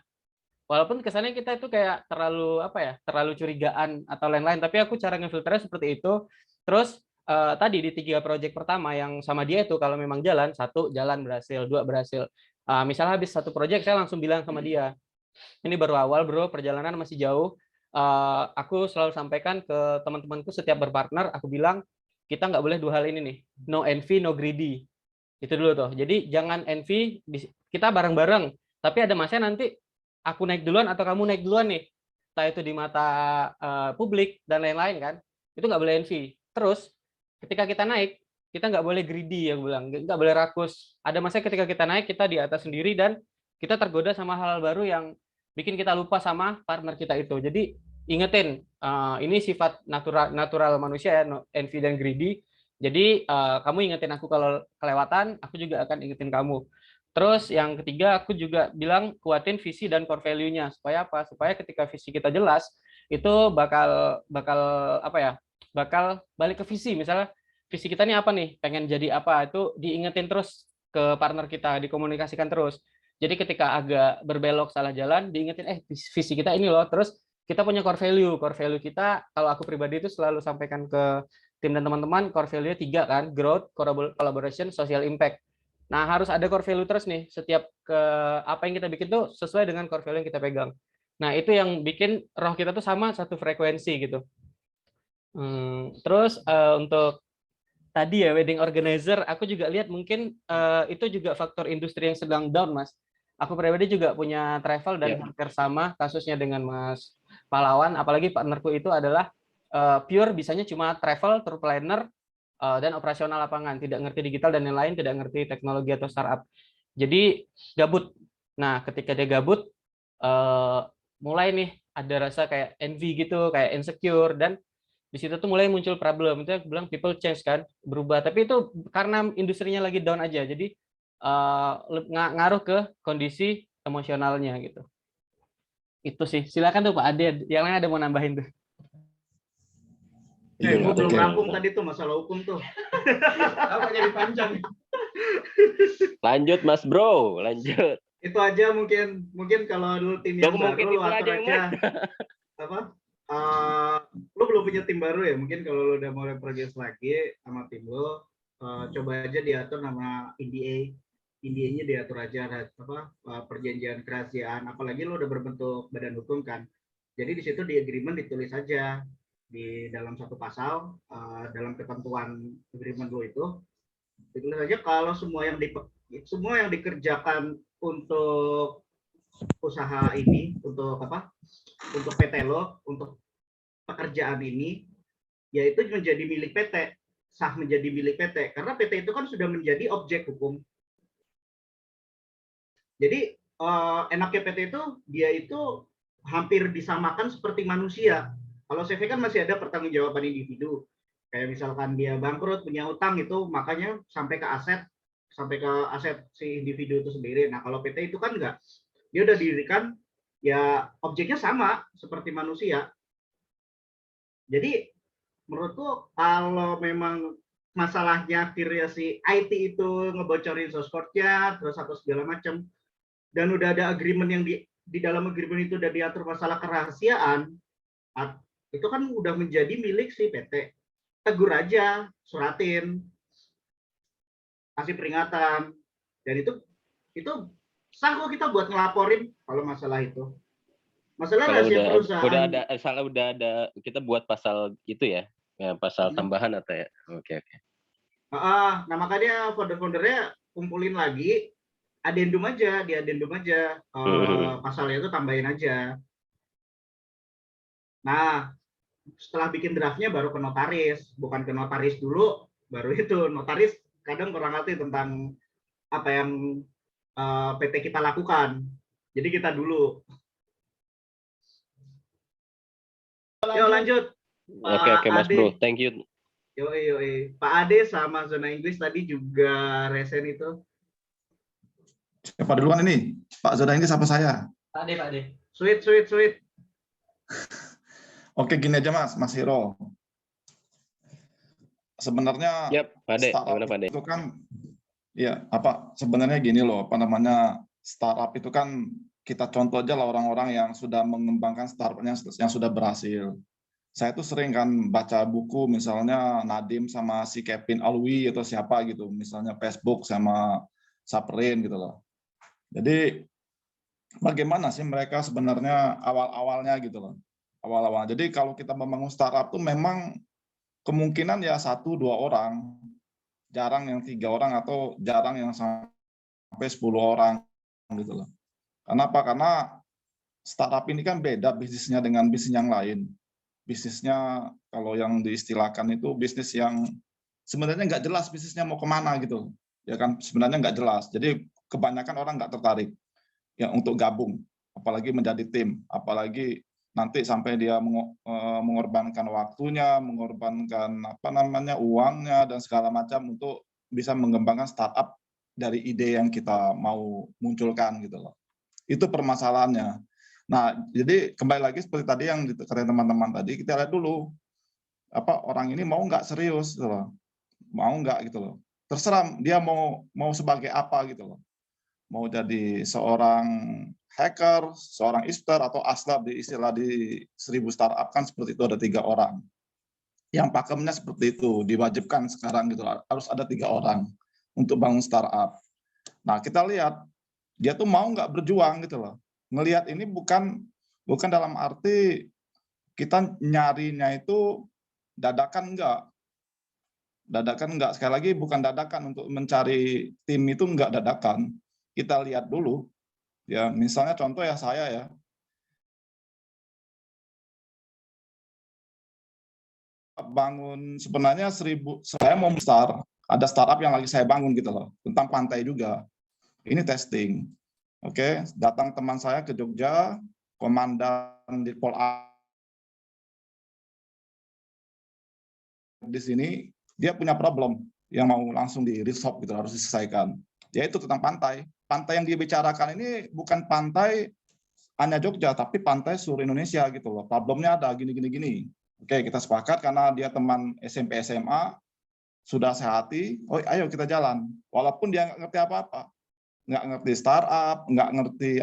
Walaupun kesannya kita itu kayak terlalu apa ya, terlalu curigaan atau lain-lain. Tapi aku cara ngefilternya seperti itu. Terus tadi di 3 proyek pertama yang sama dia itu kalau memang jalan, 1 jalan berhasil, 2 berhasil. Misalnya habis 1 proyek saya langsung bilang sama dia, ini baru awal bro, perjalanan masih jauh. Aku selalu sampaikan ke teman-temanku setiap berpartner, aku bilang kita nggak boleh 2 hal ini nih, no envy, no greedy. Itu dulu tuh. Jadi jangan envy, kita bareng-bareng. Tapi ada masanya nanti aku naik duluan atau kamu naik duluan nih. Entah itu di mata publik dan lain-lain kan. Itu nggak boleh envy. Terus ketika kita naik, kita nggak boleh greedy, aku bilang, nggak boleh rakus. Ada masanya ketika kita naik, kita di atas sendiri dan kita tergoda sama hal-hal baru yang bikin kita lupa sama partner kita itu. Jadi ingetin, ini sifat natural manusia ya, envy dan greedy. Jadi kamu ingetin aku kalau kelewatan, aku juga akan ingetin kamu. Terus yang ketiga, aku juga bilang kuatin visi dan core value-nya. Supaya apa? Supaya ketika visi kita jelas, itu bakal apa ya? Bakal balik ke visi. Misalnya visi kita ini apa nih? Pengen jadi apa? Itu diingetin terus ke partner kita, dikomunikasikan terus. Jadi ketika agak berbelok salah jalan, diingetin visi kita ini loh. Terus kita punya core value. Core value kita, kalau aku pribadi itu selalu sampaikan ke tim dan teman-teman, core value 3 kan, growth, collaboration, social impact. Nah, harus ada core value terus nih. Setiap apa yang kita bikin tuh sesuai dengan core value yang kita pegang. Nah, itu yang bikin roh kita tuh sama, satu frekuensi gitu. Terus untuk tadi ya wedding organizer, aku juga lihat mungkin itu juga faktor industri yang sedang down, Mas. Aku pribadi juga punya travel dan hampir sama kasusnya dengan Mas Pahlawan, apalagi partnerku itu adalah pure bisanya cuma travel, tour planner, dan operasional lapangan, tidak ngerti digital dan lain-lain, tidak ngerti teknologi atau startup. Jadi gabut. Nah, ketika dia gabut, mulai nih ada rasa kayak envy gitu, kayak insecure, dan di situ tuh mulai muncul problem. Itu aku bilang people change kan, berubah. Tapi itu karena industrinya lagi down aja, jadi ngaruh ke kondisi emosionalnya gitu. Itu sih. Silakan tuh Pak Ade, yang lain ada mau nambahin tuh. Gue belum rampung tadi tuh masalah hukum tuh. Apa jadi panjang? Lanjut Mas Bro, lanjut. Itu aja mungkin kalau dulu tim yang baru lu atur aja. Apa? Lu belum punya tim baru ya? Mungkin kalau lu udah mulai progres lagi sama tim lu, coba aja diatur nama NDA. NDA-nya diatur aja perjanjian kerahasiaan. Apalagi lu udah berbentuk badan hukum kan. Jadi di situ di agreement ditulis aja di dalam satu pasal, dalam ketentuan agreement lo itu ditulis aja kalau semua yang dikerjakan untuk usaha ini, untuk PT lo, untuk pekerjaan ini, yaitu menjadi milik PT, sah menjadi milik PT, karena PT itu kan sudah menjadi objek hukum. Jadi enaknya PT itu dia itu hampir disamakan seperti manusia. Kalau CV kan masih ada pertanggungjawaban individu. Kayak misalkan dia bangkrut, punya utang itu, makanya sampai ke aset si individu itu sendiri. Nah, kalau PT itu kan enggak. Dia udah didirikan, ya objeknya sama seperti manusia. Jadi, menurutku kalau memang masalahnya akhirnya si IT itu ngebocorin source code-nya, terus atau segala macam, dan udah ada agreement yang di dalam agreement itu udah diatur masalah kerahasiaan, itu kan udah menjadi milik si PT. Tegur aja, suratin, kasih peringatan, dan itu sah kok kita buat ngelaporin kalau masalah itu. Masalah rahasia perusahaan. Udah ada kita buat pasal itu ya, pasal tambahan atau ya. Oke. Nah, makanya founder-foundernya kumpulin lagi, di addendum aja, pasalnya itu tambahin aja. Nah, setelah bikin draftnya baru ke notaris, bukan ke notaris dulu, baru itu notaris kadang kurang ngerti tentang apa yang PT kita lakukan. Jadi kita dulu. Yuk lanjut. Oke, Mas Ade. Bro, thank you. Yoi. Pak Ade sama zona Inggris tadi juga resen itu. Siapa duluan ini? Pak Zona Inggris apa saya? Pak Ade. Sweet. Oke, gini aja Mas Hiro. Sebenarnya Yap, Pak Ade, startup gimana Pak Ade? itu kan, ya sebenarnya gini loh, startup itu kan kita contoh aja lah orang-orang yang sudah mengembangkan startupnya yang sudah berhasil. Saya tuh sering kan baca buku misalnya Nadim sama si Kevin Alwi atau siapa gitu, misalnya Facebook sama Saprin gitu loh. Jadi bagaimana sih mereka sebenarnya awal-awalnya gitu loh. Awal-awal. Jadi kalau kita membangun startup tuh memang kemungkinan ya 1-2 orang, jarang yang 3 orang atau jarang yang sampai 10 orang gitu loh. Kenapa? Karena startup ini kan beda bisnisnya dengan bisnis yang lain. Bisnisnya kalau yang diistilahkan itu bisnis yang sebenarnya nggak jelas bisnisnya mau kemana gitu. Ya kan sebenarnya nggak jelas. Jadi kebanyakan orang nggak tertarik ya untuk gabung, apalagi menjadi tim, apalagi nanti sampai dia mengorbankan waktunya, mengorbankan uangnya dan segala macam untuk bisa mengembangkan startup dari ide yang kita mau munculkan gitu loh. Itu permasalahannya. Nah, jadi kembali lagi seperti tadi yang dikatakan teman-teman tadi, kita lihat dulu orang ini mau nggak serius gitu loh. Mau nggak gitu loh. Terserah dia mau sebagai apa gitu loh. Mau jadi seorang hacker, seorang ister atau aslab di istilah di 1000 startup kan seperti itu ada 3 orang. Yang pakemnya seperti itu, diwajibkan sekarang gitu harus ada 3 orang untuk bangun startup. Nah, kita lihat dia tuh mau nggak berjuang gitu loh. Ngelihat ini bukan dalam arti kita nyarinya itu dadakan enggak. Dadakan enggak, sekali lagi bukan dadakan untuk mencari tim itu enggak dadakan. Kita lihat dulu, ya misalnya contoh ya saya ya, bangun sebenarnya saya mau ada startup yang lagi saya bangun gitu loh, tentang pantai juga. Ini testing, oke, datang teman saya ke Jogja, komandan di Pol di sini, dia punya problem yang mau langsung di resolve gitu, harus diselesaikan. Yaitu tentang pantai. Pantai yang dia bicarakan ini bukan pantai hanya Jogja, tapi pantai seluruh Indonesia gitu loh. Problemnya ada gini. Oke, kita sepakat karena dia teman SMP SMA, sudah sehati, oh ayo kita jalan. Walaupun dia nggak ngerti apa-apa, nggak ngerti startup, nggak ngerti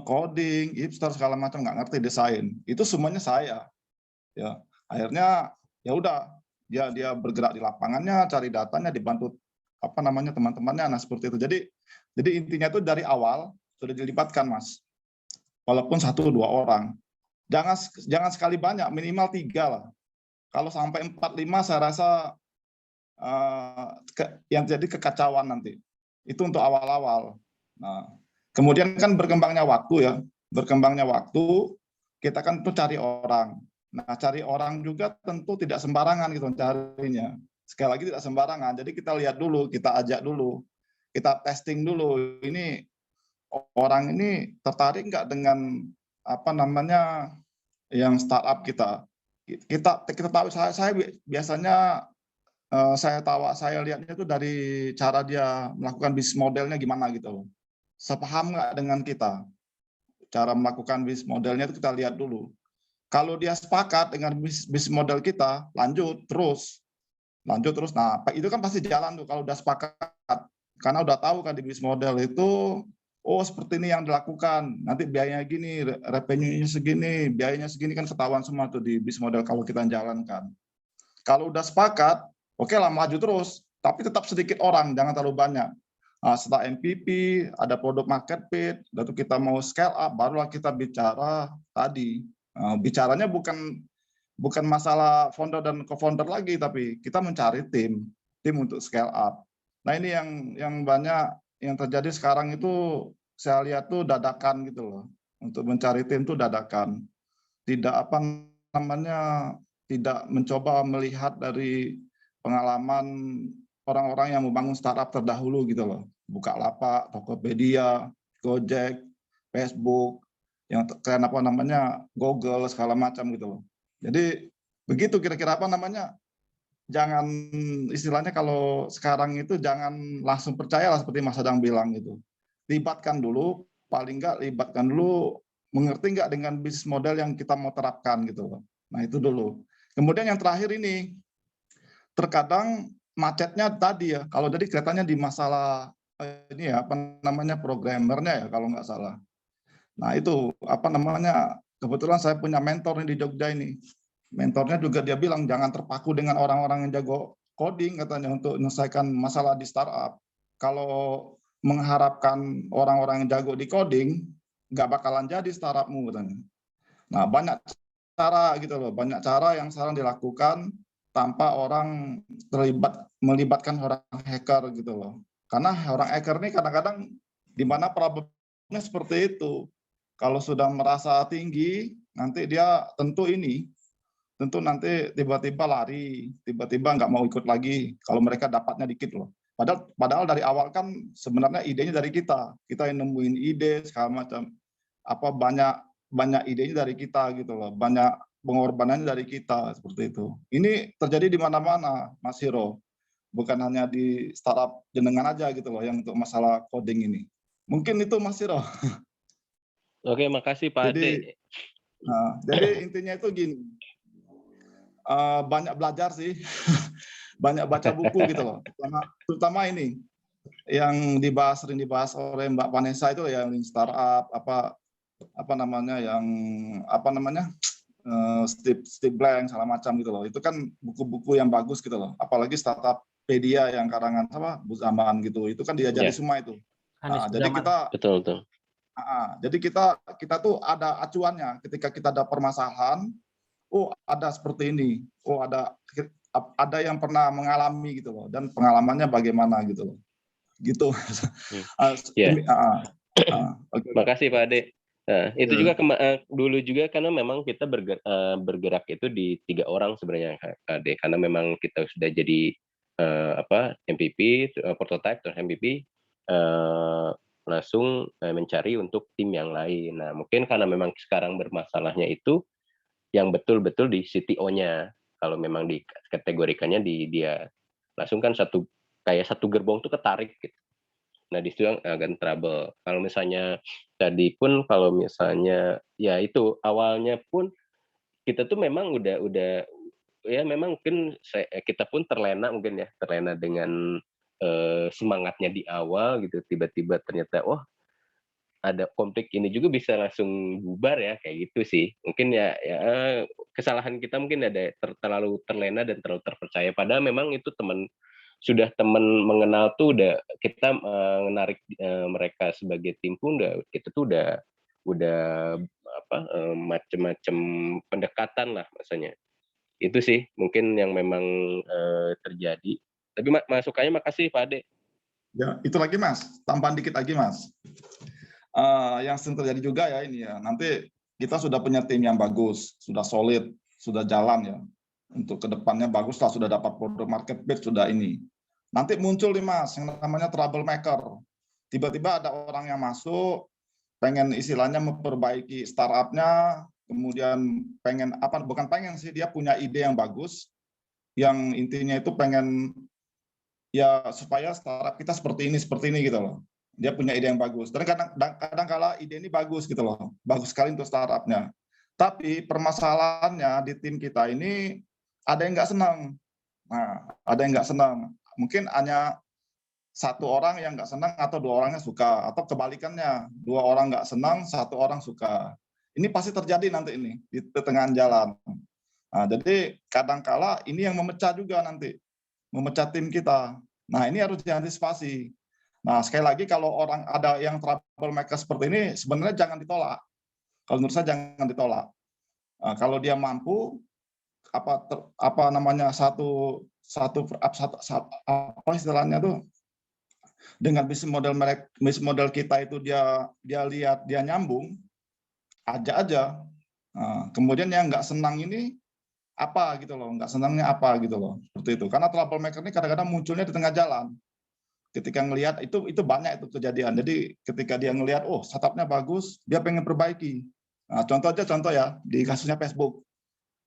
coding, hipster segala macam, nggak ngerti desain. Itu semuanya saya. Ya, akhirnya ya udah dia bergerak di lapangannya, cari datanya, dibantu teman-temannya, nah seperti itu. Jadi intinya itu dari awal sudah dilibatkan Mas, walaupun 1-2 orang, jangan sekali banyak, minimal 3 lah. Kalau sampai 4-5 saya rasa yang jadi kekacauan nanti. Itu untuk awal-awal. Nah, kemudian kan berkembangnya waktu, kita kan tuh cari orang. Nah, cari orang juga tentu tidak sembarangan gitu carinya. Sekali lagi tidak sembarangan. Jadi kita lihat dulu, kita ajak dulu, kita testing dulu. Ini orang ini tertarik nggak dengan yang startup kita. Kita tahu, saya biasanya saya lihatnya itu dari cara dia melakukan bisnis modelnya gimana gitu. Sepaham nggak dengan kita? Cara melakukan bisnis modelnya itu kita lihat dulu. Kalau dia sepakat dengan bisnis model kita, lanjut terus. Nah, itu kan pasti jalan tuh kalau udah sepakat. Karena udah tahu kan di bisnis model itu, oh seperti ini yang dilakukan. Nanti biayanya gini, revenue-nya segini, biayanya segini kan ketahuan semua tuh di bisnis model kalau kita jalankan. Kalau udah sepakat, oke lah maju terus. Tapi tetap sedikit orang, jangan terlalu banyak. Nah, setelah MVP, ada produk market fit, lalu kita mau scale up, barulah kita bicara tadi. Bicaranya bukan masalah founder dan co-founder lagi, tapi kita mencari tim untuk scale up. Nah ini yang banyak yang terjadi sekarang itu saya lihat tuh dadakan gitu loh. Untuk mencari tim tuh dadakan. Tidak tidak mencoba melihat dari pengalaman orang-orang yang membangun startup terdahulu gitu loh. Bukalapak, Tokopedia, Gojek, Facebook, yang kalian apa namanya Google segala macam gitu loh. Jadi begitu kira-kira apa namanya, jangan istilahnya kalau sekarang itu jangan langsung percaya lah seperti Mas Adang bilang gitu. Libatkan dulu, paling enggak libatkan dulu, mengerti nggak dengan bisnis model yang kita mau terapkan gitu loh. Nah itu dulu. Kemudian yang terakhir ini, terkadang macetnya tadi ya, kalau tadi kelihatannya di masalah ini ya, apa namanya programmernya ya kalau nggak salah. Nah itu apa namanya, kebetulan saya punya mentor nih di Jogja ini. Mentornya juga dia bilang jangan terpaku dengan orang-orang yang jago coding katanya untuk menyelesaikan masalah di startup. Kalau mengharapkan orang-orang yang jago di coding, nggak bakalan jadi startupmu katanya. Nah banyak cara gitu loh, banyak cara yang sekarang dilakukan tanpa orang melibatkan orang hacker gitu loh. Karena orang hacker ini kadang-kadang di mana problemnya seperti itu. Kalau sudah merasa tinggi, nanti dia tentu nanti tiba-tiba lari, tiba-tiba nggak mau ikut lagi kalau mereka dapatnya dikit loh. Padahal dari awal kan sebenarnya idenya dari kita yang nemuin ide segala macam, apa banyak idenya dari kita gitu loh, banyak pengorbanannya dari kita seperti itu. Ini terjadi di mana-mana, Mas Hiro, bukan hanya di startup jenengan aja gitu loh yang untuk masalah coding ini. Mungkin itu Mas Hiro. Oke, makasih Pak Ade. Jadi intinya itu gini, banyak belajar sih, banyak baca buku gitu loh. Terutama ini yang sering dibahas oleh Mbak Vanessa itu yang startup apa namanya Steve Blank segala macam gitu loh. Itu kan buku-buku yang bagus gitu loh. Apalagi Startuppedia yang karangan Bu Zaman gitu. Itu kan diajari semua itu. Nah, jadi kita betul. Jadi kita tuh ada acuannya ketika kita ada permasalahan. Oh ada seperti ini, oh ada yang pernah mengalami gitu loh, dan pengalamannya bagaimana gitu loh, gitu. Okay. Makasih Pak Ade. Nah, itu juga dulu juga karena memang kita bergerak itu di 3 orang sebenarnya Pak Ade, karena memang kita sudah jadi MVP, prototype terus MVP, langsung mencari untuk tim yang lain. Nah mungkin karena memang sekarang bermasalahnya itu yang betul-betul di CTO-nya, kalau memang dikategorikannya dia langsung kan satu gerbong tuh ketarik gitu. Nah di situ yang agak trouble. Kalau misalnya tadi pun kalau misalnya ya itu awalnya pun kita tuh memang udah ya memang mungkin kita pun terlena dengan semangatnya di awal gitu, tiba-tiba ternyata ada konflik ini juga bisa langsung bubar ya, kayak gitu sih. Mungkin ya kesalahan kita mungkin ada terlalu terlena dan terlalu terpercaya. Padahal memang itu teman mengenal tuh udah kita menarik mereka sebagai tim pun kita tuh udah macam-macam pendekatan lah maksudnya. Itu sih mungkin yang memang terjadi. Tapi masukannya makasih Pak Ade. Ya, itu lagi Mas, tambahan dikit lagi Mas. Yang sering terjadi juga ya ini ya, nanti kita sudah punya tim yang bagus, sudah solid, sudah jalan ya, untuk kedepannya bagus lah, sudah dapat produk market fit, sudah ini. Nanti muncul nih Mas, yang namanya troublemaker. Tiba-tiba ada orang yang masuk, pengen istilahnya memperbaiki startupnya, kemudian bukan pengen sih, dia punya ide yang bagus, yang intinya itu pengen ya supaya startup kita seperti ini gitu loh. Dia punya ide yang bagus. Dan kadang-kala ide ini bagus gitu loh. Bagus sekali untuk startupnya. Tapi permasalahannya di tim kita ini ada yang nggak senang. Nah, ada yang nggak senang. Mungkin hanya 1 orang yang nggak senang atau 2 orangnya suka. Atau kebalikannya, 2 orang nggak senang, 1 orang suka. Ini pasti terjadi nanti ini di tengah jalan. Nah, jadi kadang-kala ini yang memecah juga nanti. Memecah tim kita. Nah, ini harus diantisipasi. Nah, sekali lagi kalau orang ada yang troublemaker seperti ini, sebenarnya jangan ditolak. Kalau menurut saya jangan ditolak. Nah, kalau dia mampu, apa namanya satu apa istilahnya tuh, dengan bisnis model kita itu dia lihat dia nyambung, aja. Nah, kemudian yang nggak senang ini apa gitu loh, nggak senangnya apa gitu loh, seperti itu. Karena troublemaker ini kadang-kadang munculnya di tengah jalan. ketika ngelihat itu banyak itu kejadian. Jadi ketika dia ngelihat, oh startupnya bagus, dia pengen perbaiki. Nah, contoh ya di kasusnya Facebook.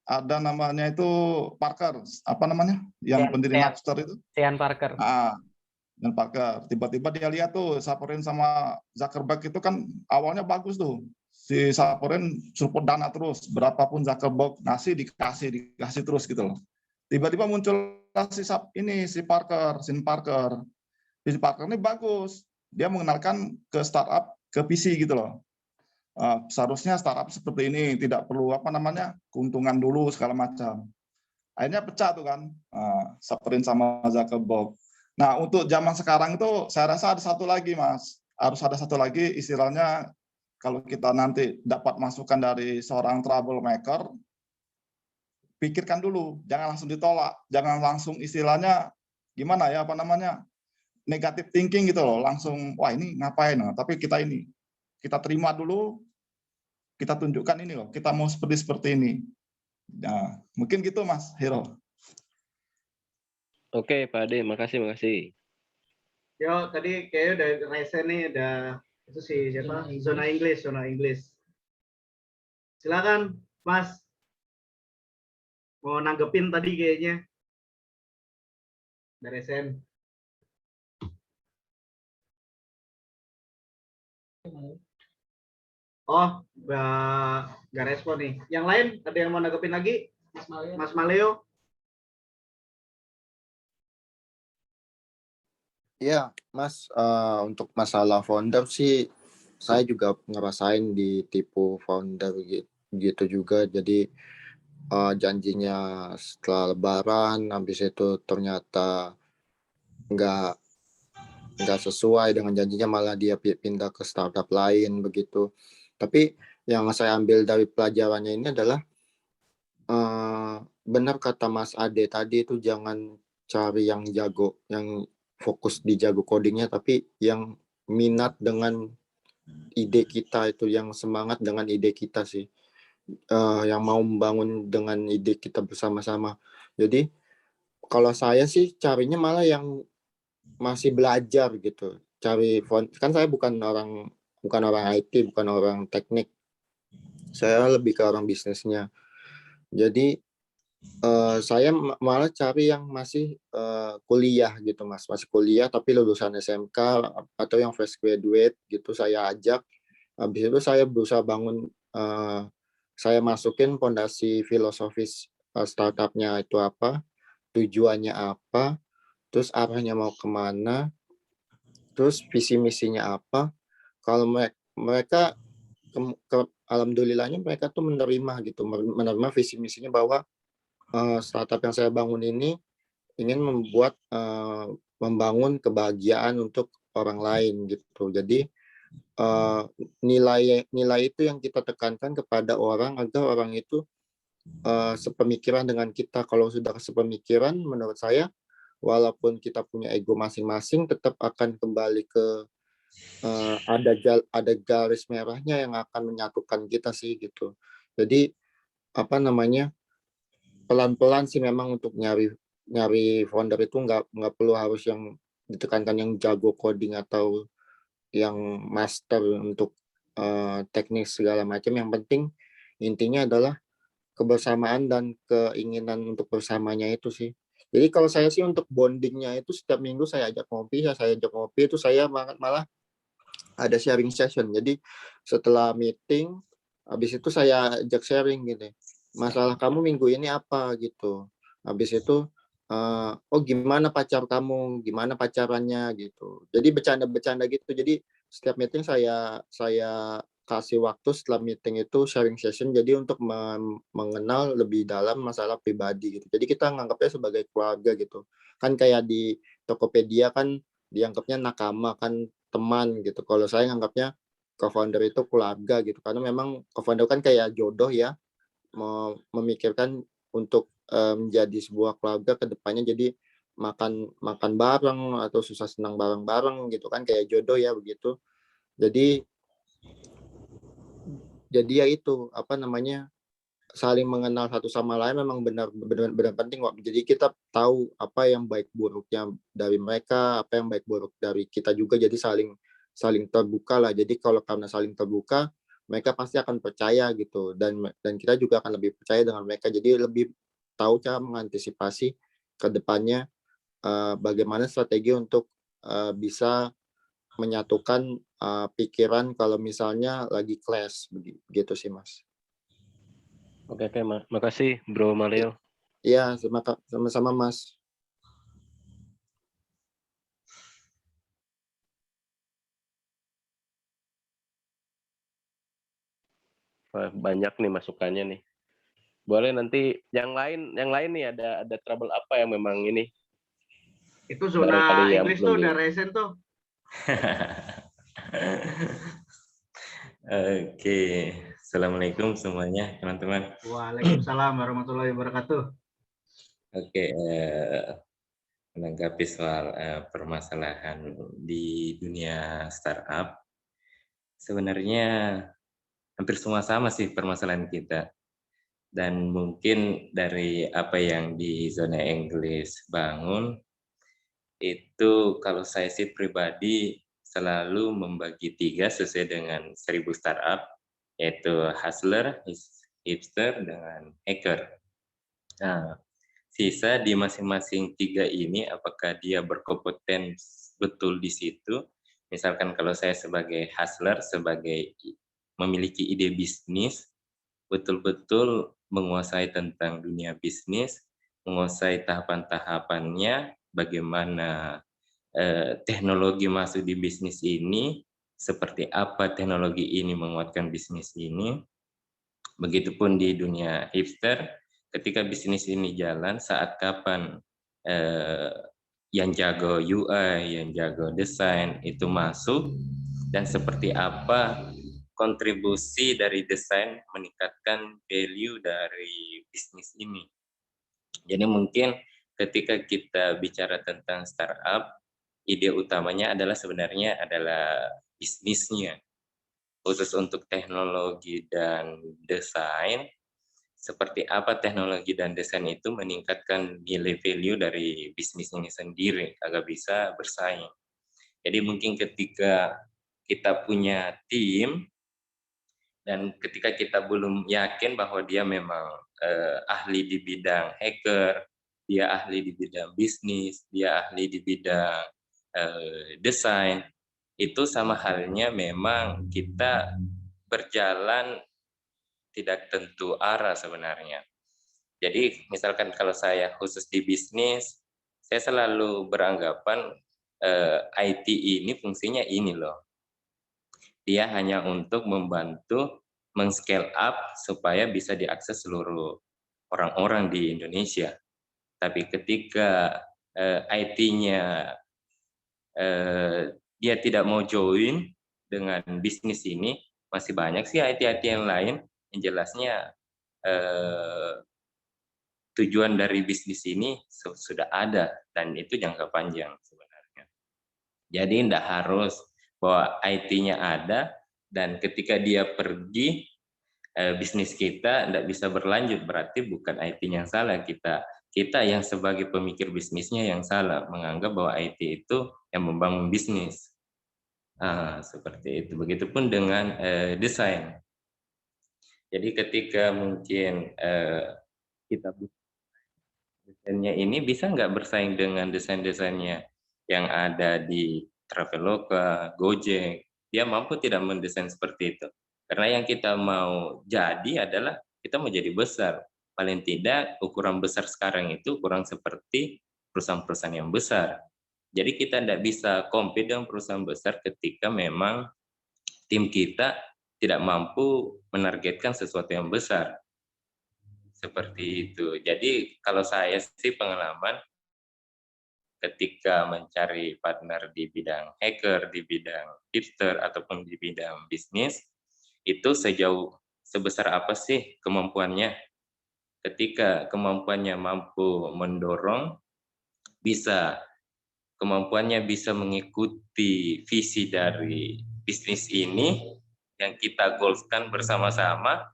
Ada namanya itu Parker, apa namanya? Yang pendiri Napster itu. Sean Parker. Dan Parker. Tiba-tiba dia lihat tuh Saporin sama Zuckerberg itu kan awalnya bagus tuh. Si Saporin support dana terus, berapapun Zuckerberg ngasih dikasih terus gitu loh. Tiba-tiba muncul si Parker. Si Parker ini bagus. Dia mengenalkan ke startup, ke PC gitu loh. Seharusnya startup seperti ini tidak perlu keuntungan dulu segala macam. Akhirnya pecah tuh kan, Saporin sama Zuckerberg. Nah untuk zaman sekarang itu saya rasa ada satu lagi Mas, harus ada satu lagi istilahnya kalau kita nanti dapat masukan dari seorang troublemaker, pikirkan dulu, jangan langsung ditolak, jangan langsung istilahnya gimana ya negatif thinking gitu loh, langsung wah ini ngapain, tapi kita terima dulu, kita tunjukkan ini loh, kita mau seperti ini. Nah, mungkin gitu Mas Hero. Oke, Pak Ade, makasih. Yo, tadi kayaknya udah rese nih, itu siapa? Zona English. Silakan, Mas. Mau nanggepin tadi kayaknya. Dari Resen. Oh, nggak respon nih. Yang lain ada yang mau nanggepin lagi? Mas Maleo. Iya, Mas, untuk masalah founder sih, saya juga ngerasain ditipu founder gitu juga. Jadi janjinya setelah Lebaran, habis itu ternyata nggak sesuai dengan janjinya, malah dia pindah ke startup lain begitu. Tapi yang saya ambil dari pelajarannya ini adalah benar kata Mas Ade tadi itu, jangan cari yang jago, yang fokus di jago codingnya, tapi yang minat dengan ide kita itu, yang semangat dengan ide kita sih, yang mau membangun dengan ide kita bersama-sama. Jadi kalau saya sih carinya malah yang masih belajar gitu, kan saya bukan orang IT, bukan orang teknik, saya lebih ke orang bisnisnya. Jadi saya malah cari yang masih kuliah gitu Mas, masih kuliah tapi lulusan SMK atau yang fresh graduate gitu, saya ajak. Habis itu saya berusaha bangun, saya masukin fondasi filosofis startupnya itu apa, tujuannya apa, terus arahnya mau kemana, terus visi misinya apa. Kalau mereka alhamdulillahnya mereka tuh menerima visi misinya, bahwa startup yang saya bangun ini ingin membangun kebahagiaan untuk orang lain gitu. Jadi nilai itu yang kita tekankan kepada orang, agar orang itu sepemikiran dengan kita. Kalau sudah sepemikiran, menurut saya walaupun kita punya ego masing-masing, tetap akan kembali ke ada garis merahnya yang akan menyatukan kita sih gitu. Jadi pelan-pelan sih memang untuk nyari founder itu nggak perlu harus yang ditekankan yang jago coding atau yang master untuk teknik segala macam. Yang penting intinya adalah kebersamaan dan keinginan untuk bersamanya itu sih. Jadi kalau saya sih untuk bondingnya itu, setiap minggu saya ajak ngopi itu, saya malah ada sharing session. Jadi setelah meeting, habis itu saya ajak sharing gitu. Masalah kamu minggu ini apa gitu. Habis itu, oh gimana pacar kamu, gimana pacarannya gitu. Jadi bercanda-bercanda gitu. Jadi setiap meeting saya kasih waktu setelah meeting itu sharing session, jadi untuk mengenal lebih dalam masalah pribadi gitu. Jadi kita nganggapnya sebagai keluarga gitu. Kan kayak di Tokopedia kan dianggapnya nakama, kan teman gitu. Kalau saya nganggapnya co-founder itu keluarga gitu. Karena memang co-founder kan kayak jodoh ya, memikirkan untuk menjadi sebuah keluarga ke depannya. Jadi makan bareng atau susah senang bareng-bareng gitu kan, kayak jodoh ya begitu. Jadi ya itu saling mengenal satu sama lain memang benar penting kok. Jadi kita tahu apa yang baik buruknya dari mereka, apa yang baik buruk dari kita juga. Jadi saling terbuka lah. Jadi kalau karena saling terbuka, mereka pasti akan percaya gitu, dan kita juga akan lebih percaya dengan mereka. Jadi lebih tahu cara mengantisipasi ke depannya bagaimana strategi untuk bisa menyatukan pikiran kalau misalnya lagi clash begitu sih Mas. Oke, makasih Bro Maleo. Iya, sama-sama Mas. Wah, banyak nih masukannya nih. Boleh nanti yang lain nih ada trouble apa yang memang ini? Itu zona Inggris tuh udah resen tuh. Oke, Assalamualaikum semuanya teman-teman. Waalaikumsalam warahmatullahi wabarakatuh. Oke, menanggapi soal permasalahan di dunia startup, sebenarnya hampir semua sama sih permasalahan kita. Dan mungkin dari apa yang di zona Inggris bangun, itu kalau saya sih pribadi selalu membagi 3 sesuai dengan 1000 startup, yaitu hustler, hipster, dengan hacker. Nah, sisa di masing-masing 3 ini apakah dia berkompeten betul di situ. Misalkan kalau saya sebagai hustler, sebagai memiliki ide bisnis, betul-betul menguasai tentang dunia bisnis, menguasai tahapan-tahapannya, bagaimana teknologi masuk di bisnis ini, seperti apa teknologi ini menguatkan bisnis ini. Begitupun di dunia hipster, ketika bisnis ini jalan, saat kapan yang jago UI, yang jago desain itu masuk, dan seperti apa kontribusi dari desain meningkatkan value dari bisnis ini. Jadi mungkin ketika kita bicara tentang startup, ide utamanya adalah sebenarnya adalah bisnisnya. Khusus untuk teknologi dan desain, seperti apa teknologi dan desain itu meningkatkan nilai value dari bisnis ini sendiri agar bisa bersaing. Jadi mungkin ketika kita punya tim dan ketika kita belum yakin bahwa dia memang ahli di bidang hacker, dia ahli di bidang bisnis, dia ahli di bidang desain, itu sama halnya memang kita berjalan tidak tentu arah sebenarnya. Jadi misalkan kalau saya khusus di bisnis, saya selalu beranggapan IT ini fungsinya ini loh. Dia hanya untuk membantu men-scale up supaya bisa diakses seluruh orang-orang di Indonesia. Tapi ketika IT-nya dia tidak mau join dengan bisnis ini, masih banyak sih IT-IT yang lain yang jelasnya tujuan dari bisnis ini sudah ada dan itu jangka panjang sebenarnya. Jadi tidak harus bahwa IT-nya ada dan ketika dia pergi bisnis kita tidak bisa berlanjut, berarti bukan IT-nya yang salah, kita yang sebagai pemikir bisnisnya yang salah menganggap bahwa IT itu yang membangun bisnis. Seperti itu. Begitupun dengan desain. Jadi ketika mungkin kita desainnya ini bisa nggak bersaing dengan desain-desainnya yang ada di Traveloka, Gojek, dia mampu tidak mendesain seperti itu. Karena yang kita mau jadi adalah kita mau jadi besar. Paling tidak ukuran besar sekarang itu kurang seperti perusahaan-perusahaan yang besar. Jadi kita tidak bisa compete dengan perusahaan besar ketika memang tim kita tidak mampu menargetkan sesuatu yang besar. Seperti itu. Jadi kalau saya sih pengalaman ketika mencari partner di bidang hacker, di bidang hipster, ataupun di bidang bisnis, itu sebesar apa sih kemampuannya? Ketika kemampuannya mampu mendorong, kemampuannya bisa mengikuti visi dari bisnis ini yang kita goalskan bersama-sama,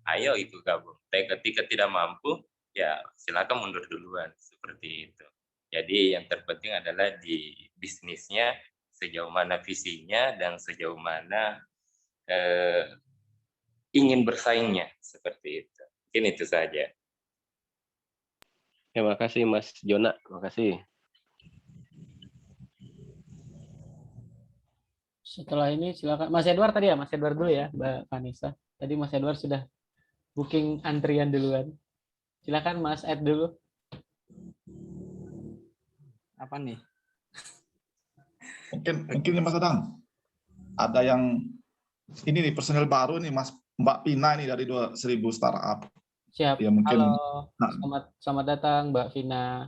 ayo ikut gabung. Tapi ketika tidak mampu, ya silakan mundur duluan, seperti itu. Jadi yang terpenting adalah di bisnisnya, sejauh mana visinya dan sejauh mana ingin bersaingnya, seperti itu. Mungkin itu saja. Terima kasih Mas Jona, terima kasih. Setelah ini silakan Mas Edward tadi ya, Mas Edward dulu ya, Mbak Vanessa. Tadi Mas Edward sudah booking antrian duluan. Silakan Mas Ed dulu. Apa nih? Mungkin nih Mas Adang, ada yang ini nih personel baru nih Mbak Pina nih dari 2000 Startup. Siap. Ya, mungkin. Halo, selamat datang Mbak Vina.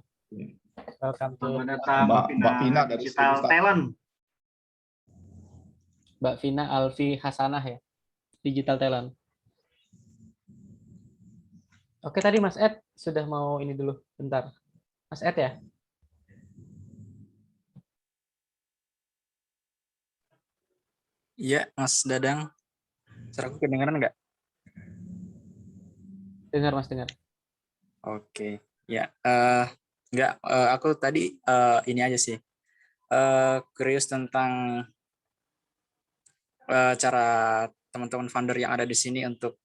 Welcome to Selamat datang Mbak Pina dari Digital Talent. Mbak Vina Alfi Hasanah ya, Digital Talent. Oke, tadi Mas Ed sudah mau ini dulu, bentar. Mas Ed ya? Iya, Mas Dadang. Suara aku kedengaran nggak? Dengar Mas, dengar. Oke, ya. Nggak, aku tadi ini aja sih. Curious tentang cara teman-teman founder yang ada di sini untuk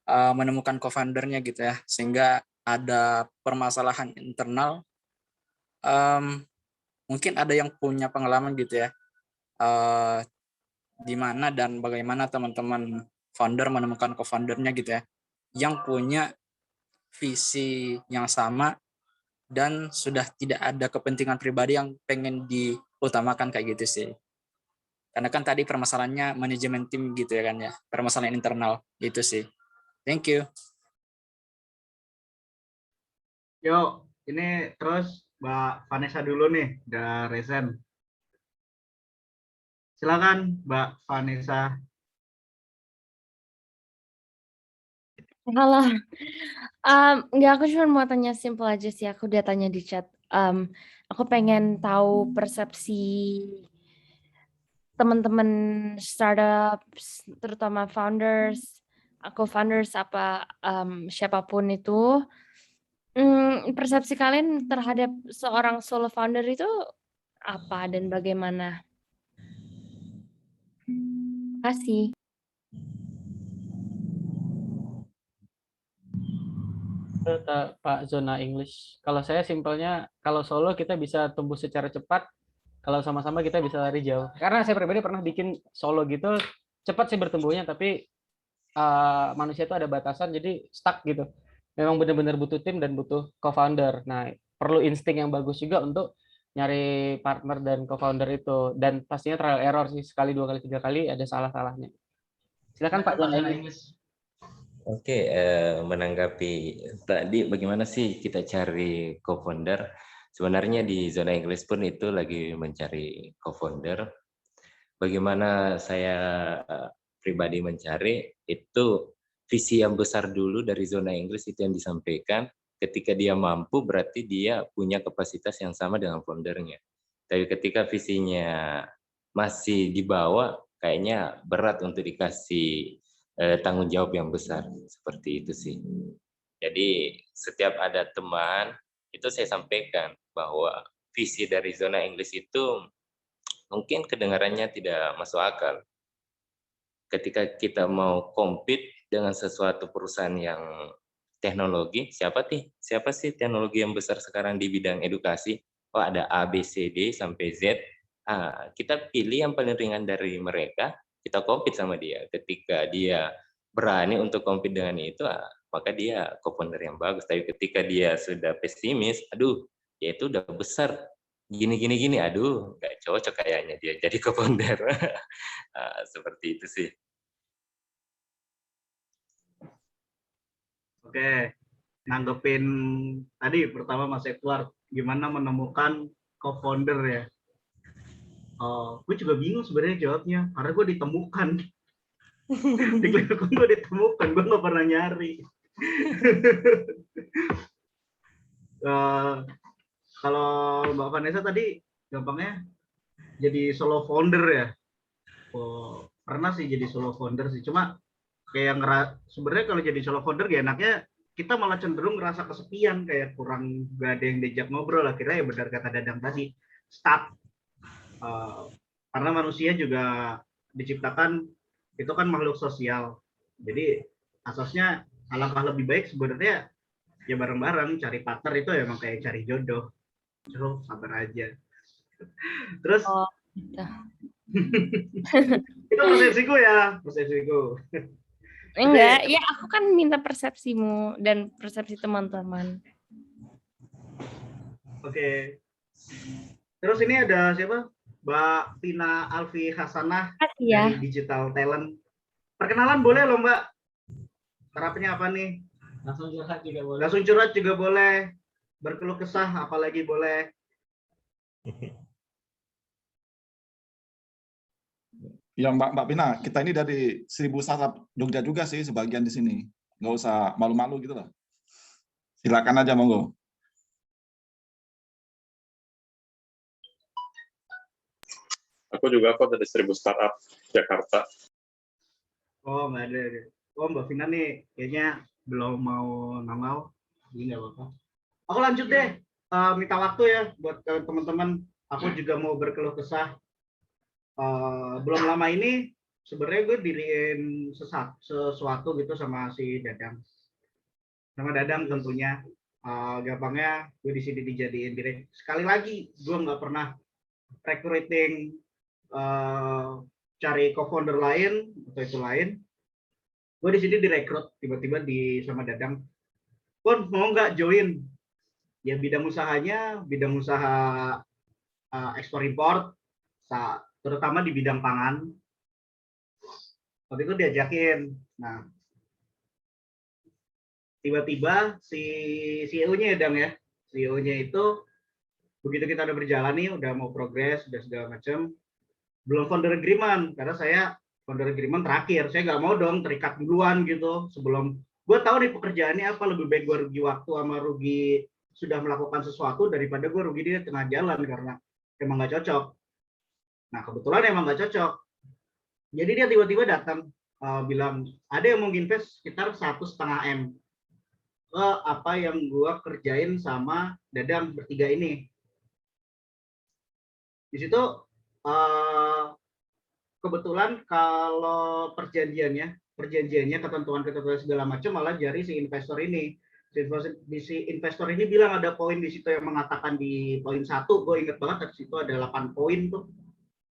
menemukan co-foundernya gitu ya, sehingga ada permasalahan internal. Mungkin ada yang punya pengalaman gitu ya, di mana dan bagaimana teman-teman founder menemukan co-foundernya gitu ya, yang punya visi yang sama dan sudah tidak ada kepentingan pribadi yang pengen diutamakan kayak gitu sih. Karena kan tadi permasalahannya manajemen tim gitu ya kan ya, permasalahan internal itu sih. Thank you. Yuk, ini terus Mbak Vanessa dulu nih, udah resen. Silakan Mbak Vanessa. Halo. Nggak, aku cuma mau tanya simple aja sih. Aku udah tanya di chat. Aku pengen tahu persepsi teman-teman startups, terutama founders, co-founders apa siapapun itu. Persepsi kalian terhadap seorang solo founder itu apa dan bagaimana? Terima kasih. Pak Zona English. Kalau saya simpelnya, kalau solo kita bisa tumbuh secara cepat, kalau sama-sama kita bisa lari jauh. Karena saya pribadi pernah bikin solo gitu, cepat sih bertumbuhnya, tapi manusia itu ada batasan, jadi stuck gitu. Memang benar-benar butuh tim dan butuh co-founder. Nah, perlu insting yang bagus juga untuk nyari partner dan co-founder itu. Dan pastinya trial error sih, sekali, 2 kali, 3 kali ada salah-salahnya. Silakan Pak Zona English. Oke, menanggapi tadi bagaimana sih kita cari co-founder? Sebenarnya di zona Inggris pun itu lagi mencari co-founder. Bagaimana saya pribadi mencari itu visi yang besar dulu dari zona Inggris itu yang disampaikan. Ketika dia mampu berarti dia punya kapasitas yang sama dengan foundernya. Tapi ketika visinya masih di bawah, kayaknya berat untuk dikasih tanggung jawab yang besar, seperti itu sih. Jadi setiap ada teman itu saya sampaikan bahwa visi dari zona Inggris itu mungkin kedengarannya tidak masuk akal. Ketika kita mau compete dengan sesuatu perusahaan yang teknologi, siapa sih teknologi yang besar sekarang di bidang edukasi? Oh, ada A, B, C, D sampai Z. Kita pilih yang paling ringan dari mereka, kita compete sama dia. Ketika dia berani untuk compete dengan itu, maka dia co-founder yang bagus. Tapi ketika dia sudah pesimis, aduh, ya itu udah besar, gini, aduh, nggak cocok kayaknya dia jadi co-founder. Seperti itu sih. Oke, nanggepin tadi pertama Mas Edward, gimana menemukan co-founder ya? Gue juga bingung sebenarnya jawabnya, karena gue ditemukan. Di Clearcom gue ditemukan, gue nggak pernah nyari. Kalau Mbak Vanessa tadi gampangnya jadi solo founder ya. Pernah sih jadi solo founder sih, cuma kayak sebenarnya kalau jadi solo founder ya enaknya kita malah cenderung ngerasa kesepian, kayak kurang gak ada yang diajak ngobrol. Akhirnya ya benar kata Dadang tadi, start. Karena manusia juga diciptakan itu kan makhluk sosial. Jadi asasnya alangkah lebih baik sebenarnya ya bareng-bareng. Cari partner itu emang kayak cari jodoh. So, sabar aja. Terus itu persepsiku ya, persepsiku. Enggak, ya aku kan minta persepsimu dan persepsi teman-teman. Oke. Terus ini ada siapa? Mbak Tina Alfi Hasanah Ya. dari Digital Talent. Perkenalan boleh loh Mbak. Harapannya apa nih? Langsung curhat juga boleh. Langsung curhat juga boleh. Berkeluh kesah apalagi boleh. Ya Mbak Pina, kita ini dari 1000 startup Jogja juga sih sebagian di sini. Nggak usah malu-malu gitu lah. Silakan aja monggo. Aku juga kok dari 1000 startup Jakarta. Oh nggak ada. Oh Mbak Vina nih kayaknya belum mau nongol. Jadi nggak apa-apa. Aku lanjut deh. Minta waktu ya buat teman-teman. Aku juga mau berkeluh kesah. Belum lama ini sebenarnya gue diriin sesuatu gitu sama si Dadang. Sama Dadang tentunya. Gampangnya gue di sini dijadiin direct. Sekali lagi gue nggak pernah recruiting cari co-founder lain atau itu lain. Gue di sini direkrut tiba-tiba sama Dadang. Pon mau nggak join? Ya bidang usahanya bidang usaha ekspor import, terutama di bidang pangan. Waktu itu diajakin. Nah, tiba-tiba si CEO-nya ya Dang ya, CEO-nya itu begitu kita udah berjalan nih, udah mau progres, udah segala macam, belum founder agreement karena saya founder agreement terakhir. Saya nggak mau dong terikat duluan gitu sebelum gue tahu nih pekerjaannya apa. Lebih baik gue rugi waktu sama rugi sudah melakukan sesuatu daripada gue rugi di tengah jalan karena emang nggak cocok. Nah kebetulan emang nggak cocok. Jadi dia tiba-tiba datang bilang ada yang mau invest sekitar 1,5 M ke apa yang gue kerjain sama Dadang bertiga ini. Di situ kebetulan kalau perjanjiannya ketentuan segala macam malah dari si investor ini. Si investor ini bilang ada poin di situ yang mengatakan di poin 1, gue inget banget di situ ada 8 poin tuh.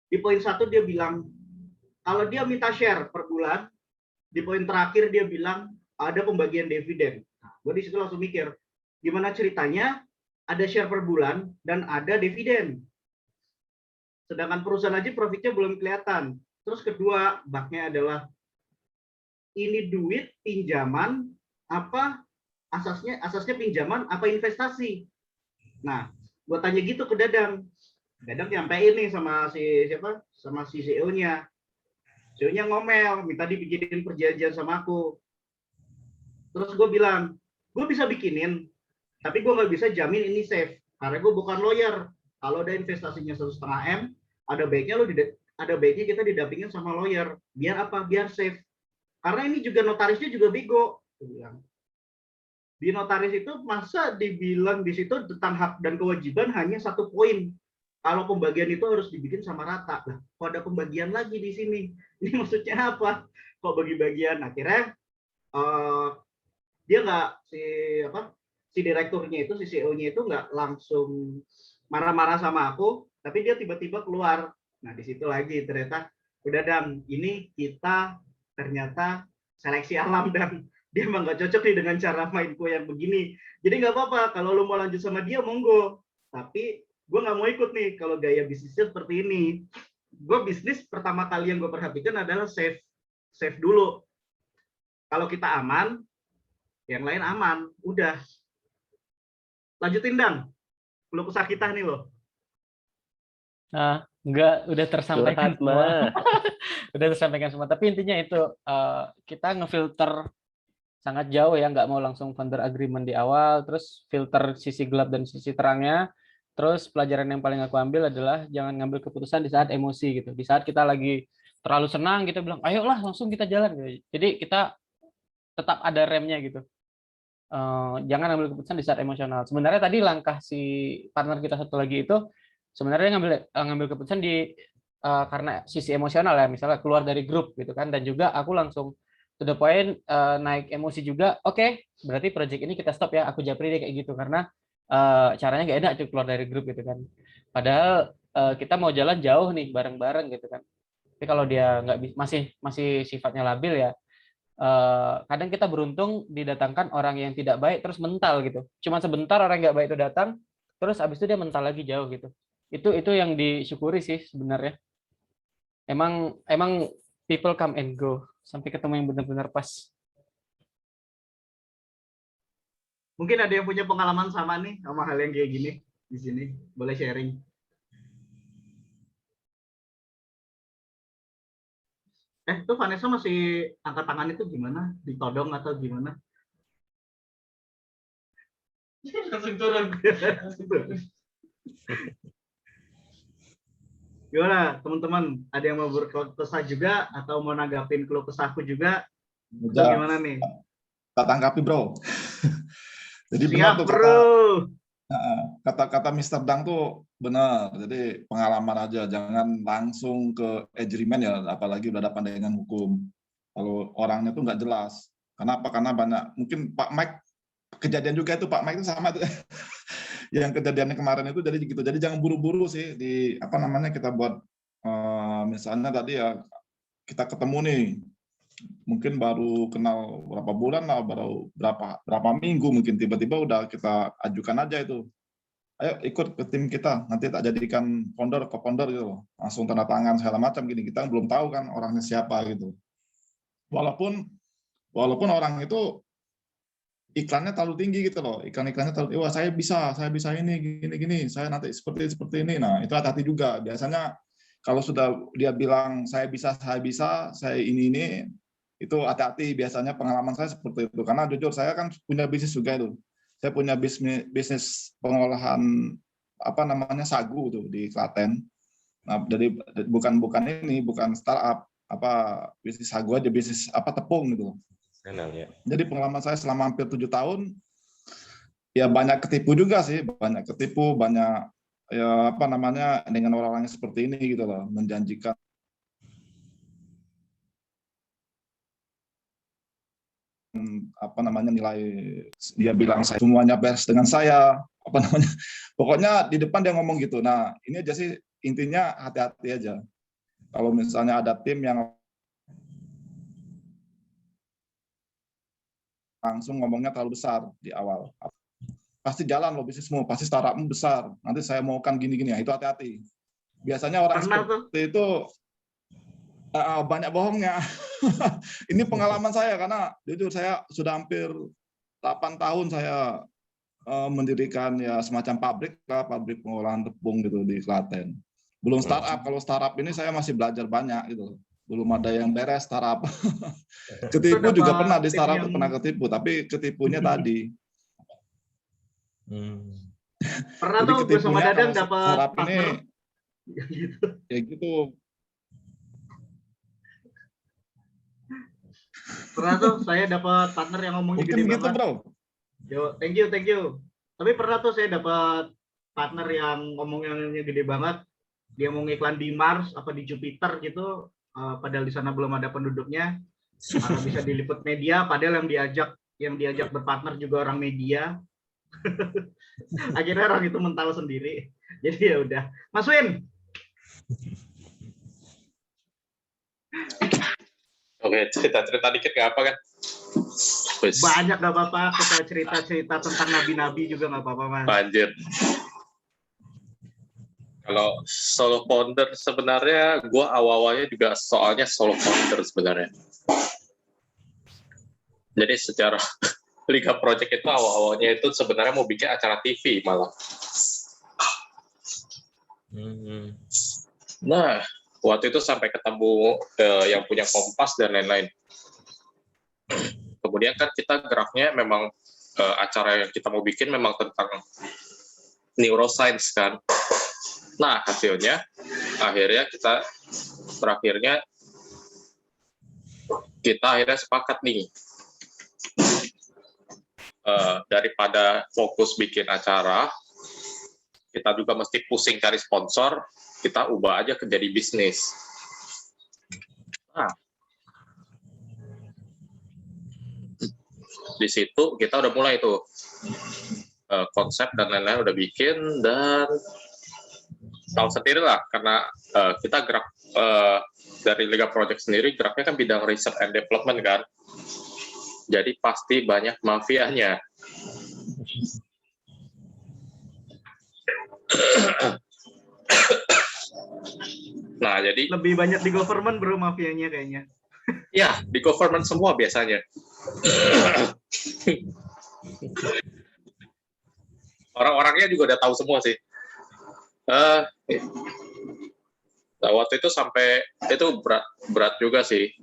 Di poin 1 dia bilang kalau dia minta share per bulan, di poin terakhir dia bilang ada pembagian dividen. Nah, gue di situ langsung mikir, gimana ceritanya ada share per bulan dan ada dividen? Sedangkan perusahaan aja profitnya belum kelihatan. Terus kedua, bugnya adalah ini duit pinjaman apa asasnya pinjaman apa investasi. Nah, gue tanya gitu ke Dadang. Dadang nyampein nih sama si CEO-nya. CEO-nya ngomel, minta dibikinin perjanjian sama aku. Terus gue bilang, gue bisa bikinin, tapi gue nggak bisa jamin ini safe. Karena gue bukan lawyer. Kalau ada investasinya 1,5 M, ada baiknya kita didampingin sama lawyer. Biar apa? Biar safe. Karena ini juga notarisnya juga bego. Gue bilang. Di notaris itu masa dibilang di situ tentang hak dan kewajiban hanya 1 poin. Kalau pembagian itu harus dibikin sama rata. Nah, kok ada pembagian lagi di sini? Ini maksudnya apa? Kok bagi-bagian? Akhirnya dia nggak si direkturnya itu, si CEO-nya itu nggak langsung marah-marah sama aku, tapi dia tiba-tiba keluar. Nah, di situ lagi ternyata udah Dang, ini kita ternyata seleksi alam dan dia emang nggak cocok nih dengan cara mainku yang begini. Jadi nggak apa-apa, kalau lu mau lanjut sama dia monggo. Tapi gue nggak mau ikut nih kalau gaya bisnisnya seperti ini. Gue bisnis pertama kali yang gue perhatikan adalah save dulu. Kalau kita aman, yang lain aman. Udah. Lanjutin Dang. Keluh kesah kita nih loh. Enggak, udah tersampaikan semua. Udah tersampaikan semua. Tapi intinya itu kita ngefilter sangat jauh ya, nggak mau langsung founder agreement di awal, terus filter sisi gelap dan sisi terangnya. Terus pelajaran yang paling aku ambil adalah jangan ngambil keputusan di saat emosi gitu. Di saat kita lagi terlalu senang gitu bilang ayolah langsung kita jalan gitu. Jadi kita tetap ada remnya gitu. Jangan ambil keputusan di saat emosional. Sebenarnya tadi langkah si partner kita satu lagi itu sebenarnya ngambil keputusan di karena sisi emosional ya, misalnya keluar dari grup gitu kan, dan juga aku langsung to the point, naik emosi juga. Oke, berarti project ini kita stop ya, aku japri deh kayak gitu karena caranya nggak enak tuh keluar dari grup gitu kan. Padahal kita mau jalan jauh nih bareng-bareng gitu kan. Tapi kalau dia nggak masih sifatnya labil ya, kadang kita beruntung didatangkan orang yang tidak baik terus mental gitu. Cuma sebentar orang nggak baik itu datang, terus abis itu dia mental lagi jauh gitu. Itu yang disyukuri sih sebenarnya. Emang people come and go sampai ketemu yang benar-benar pas. Mungkin ada yang punya pengalaman sama nih sama hal yang kayak gini di sini, boleh sharing. Tuh Vanessa masih angkat tangan itu gimana? Ditodong atau gimana? Langsung turun. Gimana teman-teman? Ada yang mau berkeluh kesah juga atau mau nanggapin keluh kesahku juga? Atau gimana nih? Tak tanggapi bro. Jadi Siap, benar tuh kata Mr. Dang tuh benar. Jadi pengalaman aja, jangan langsung ke agreement ya, apalagi udah ada pandangan hukum. Kalau orangnya tuh nggak jelas. Kenapa? Karena banyak, mungkin Pak Mike kejadian juga itu, Pak Mike itu sama tuh. Yang kejadiannya kemarin itu jadi gitu. Jadi jangan buru-buru sih di kita buat misalnya tadi ya kita ketemu nih, mungkin baru kenal berapa bulan lah, baru berapa minggu, mungkin tiba-tiba udah kita ajukan aja itu, ayo ikut ke tim kita, nanti tak jadikan co-founder gitu loh, langsung tanda tangan segala macam gini. Kita belum tahu kan orangnya siapa gitu, walaupun orang itu iklannya terlalu tinggi gitu loh, iklannya terlalu, wah saya bisa ini gini, saya nanti seperti ini. Nah itu hati-hati juga. Biasanya kalau sudah dia bilang saya bisa, saya ini, itu hati-hati. Biasanya pengalaman saya seperti itu, karena jujur saya kan punya bisnis juga itu. Saya punya bisnis pengolahan sagu tuh di Klaten. Nah, jadi bukan startup, bisnis sagu aja, bisnis tepung gitu. Ya. Jadi pengalaman saya selama hampir 7 tahun, ya banyak ketipu juga sih, banyak ya dengan orang-orang yang seperti ini gitu loh, menjanjikan nilai, dia bilang saya semuanya beres dengan saya, pokoknya di depan dia ngomong gitu. Nah ini aja sih intinya, hati-hati aja kalau misalnya ada tim yang langsung ngomongnya terlalu besar di awal. Pasti jalan loh bisnismu, pasti startupmu besar, nanti saya maukan gini-gini, ya itu hati-hati. Biasanya orang seperti itu banyak bohongnya. Ini pengalaman saya, karena jujur saya sudah hampir 8 tahun saya mendirikan ya semacam pabrik pengolahan tepung gitu di Klaten. Belum startup, kalau startup ini saya masih belajar banyak gitu. Belum ada yang beres startup. Ketipu juga pernah di startup, pernah ketipu, tapi ketipunya tadi. Pernah tuh bersama Dadang dapat partner ya gitu. Pernah tuh saya dapat partner yang ngomongnya gede gitu, banget. Bro. Yo, thank you. Tapi pernah tuh saya dapat partner yang ngomongnya gede banget. Dia mau ngiklan di Mars apa di Jupiter gitu, padahal di sana belum ada penduduknya. Bisa diliput media, padahal yang diajak berpartner juga orang media. Akhirnya orang itu mental sendiri. Jadi ya udah, Mas Win. Oke, cerita dikit nggak apa kan? Banyak nggak apa-apa, kita cerita tentang nabi-nabi juga nggak apa-apa, Mas. Banjir. Kalau solo founder sebenarnya, gue awal-awalnya juga soalnya solo founder sebenarnya. Jadi secara Liga Project itu awal-awalnya itu sebenarnya mau bikin acara TV malah. Nah, waktu itu sampai ketemu yang punya Kompas dan lain-lain. Kemudian kan kita geraknya memang acara yang kita mau bikin memang tentang neuroscience kan. Nah, hasilnya akhirnya kita terakhirnya kita akhirnya sepakat nih, daripada fokus bikin acara, kita juga mesti pusing cari sponsor, kita ubah aja ke jadi bisnis. Nah, di situ kita udah mulai tuh konsep dan lain-lain udah bikin, dan tahu sendiri lah karena kita gerak dari Liga Project sendiri geraknya kan bidang research and development kan, jadi pasti banyak mafianya. Nah, jadi Lebih banyak di government bro mafianya kayaknya. ya di government semua biasanya. Orang-orangnya juga udah tahu semua sih. Nah, waktu itu sampai itu berat juga sih.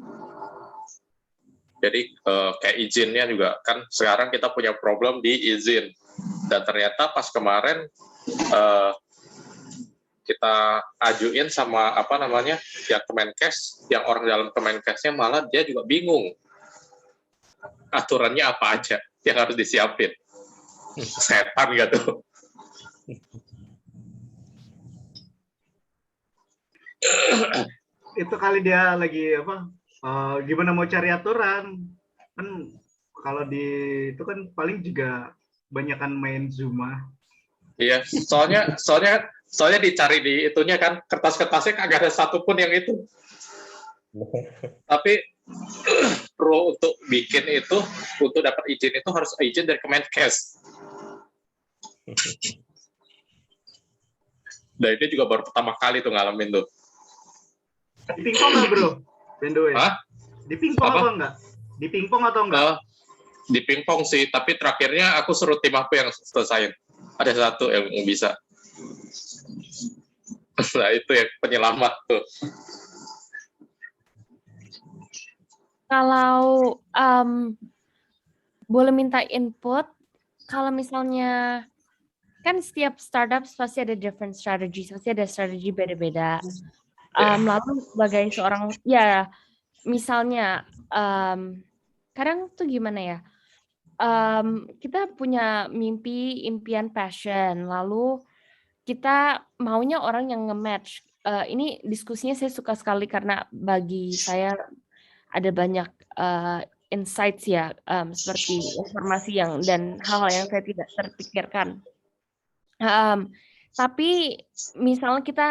Jadi kayak izinnya juga kan sekarang kita punya problem di izin, dan ternyata pas kemarin kita ajuin sama apa namanya yang Kemenkes, yang orang dalam Kemenkesnya malah dia juga bingung aturannya apa aja yang harus disiapin. Setan gitu. Itu kali dia lagi apa? Gimana mau cari aturan? Kan kalau di itu kan paling juga banyakan main Zuma. Iya, soalnya dicari di itunya kan kertas-kertasnya kagak ada satupun yang itu. Tapi pro untuk bikin itu, untuk dapat izin itu harus izin dari Kemenkes. Dan ini juga baru pertama kali tuh ngalamin tuh. Di pingpong nggak bro? Bendoe. Hah? Di pingpong apa enggak? Di pingpong atau enggak? Di pingpong sih, tapi terakhirnya aku suruh tim aku yang selesain. Ada satu yang bisa. Nah itu yang penyelamat tuh. Kalau boleh minta input, kalau misalnya kan setiap startup pasti ada different strategies, pasti ada strategi beda-beda. Lalu sebagai seorang ya misalnya kadang tuh gimana ya, kita punya mimpi, impian, passion, lalu kita maunya orang yang nge-match. Ini diskusinya saya suka sekali karena bagi saya ada banyak insights ya, seperti informasi yang dan hal-hal yang saya tidak terpikirkan. Tapi misalnya kita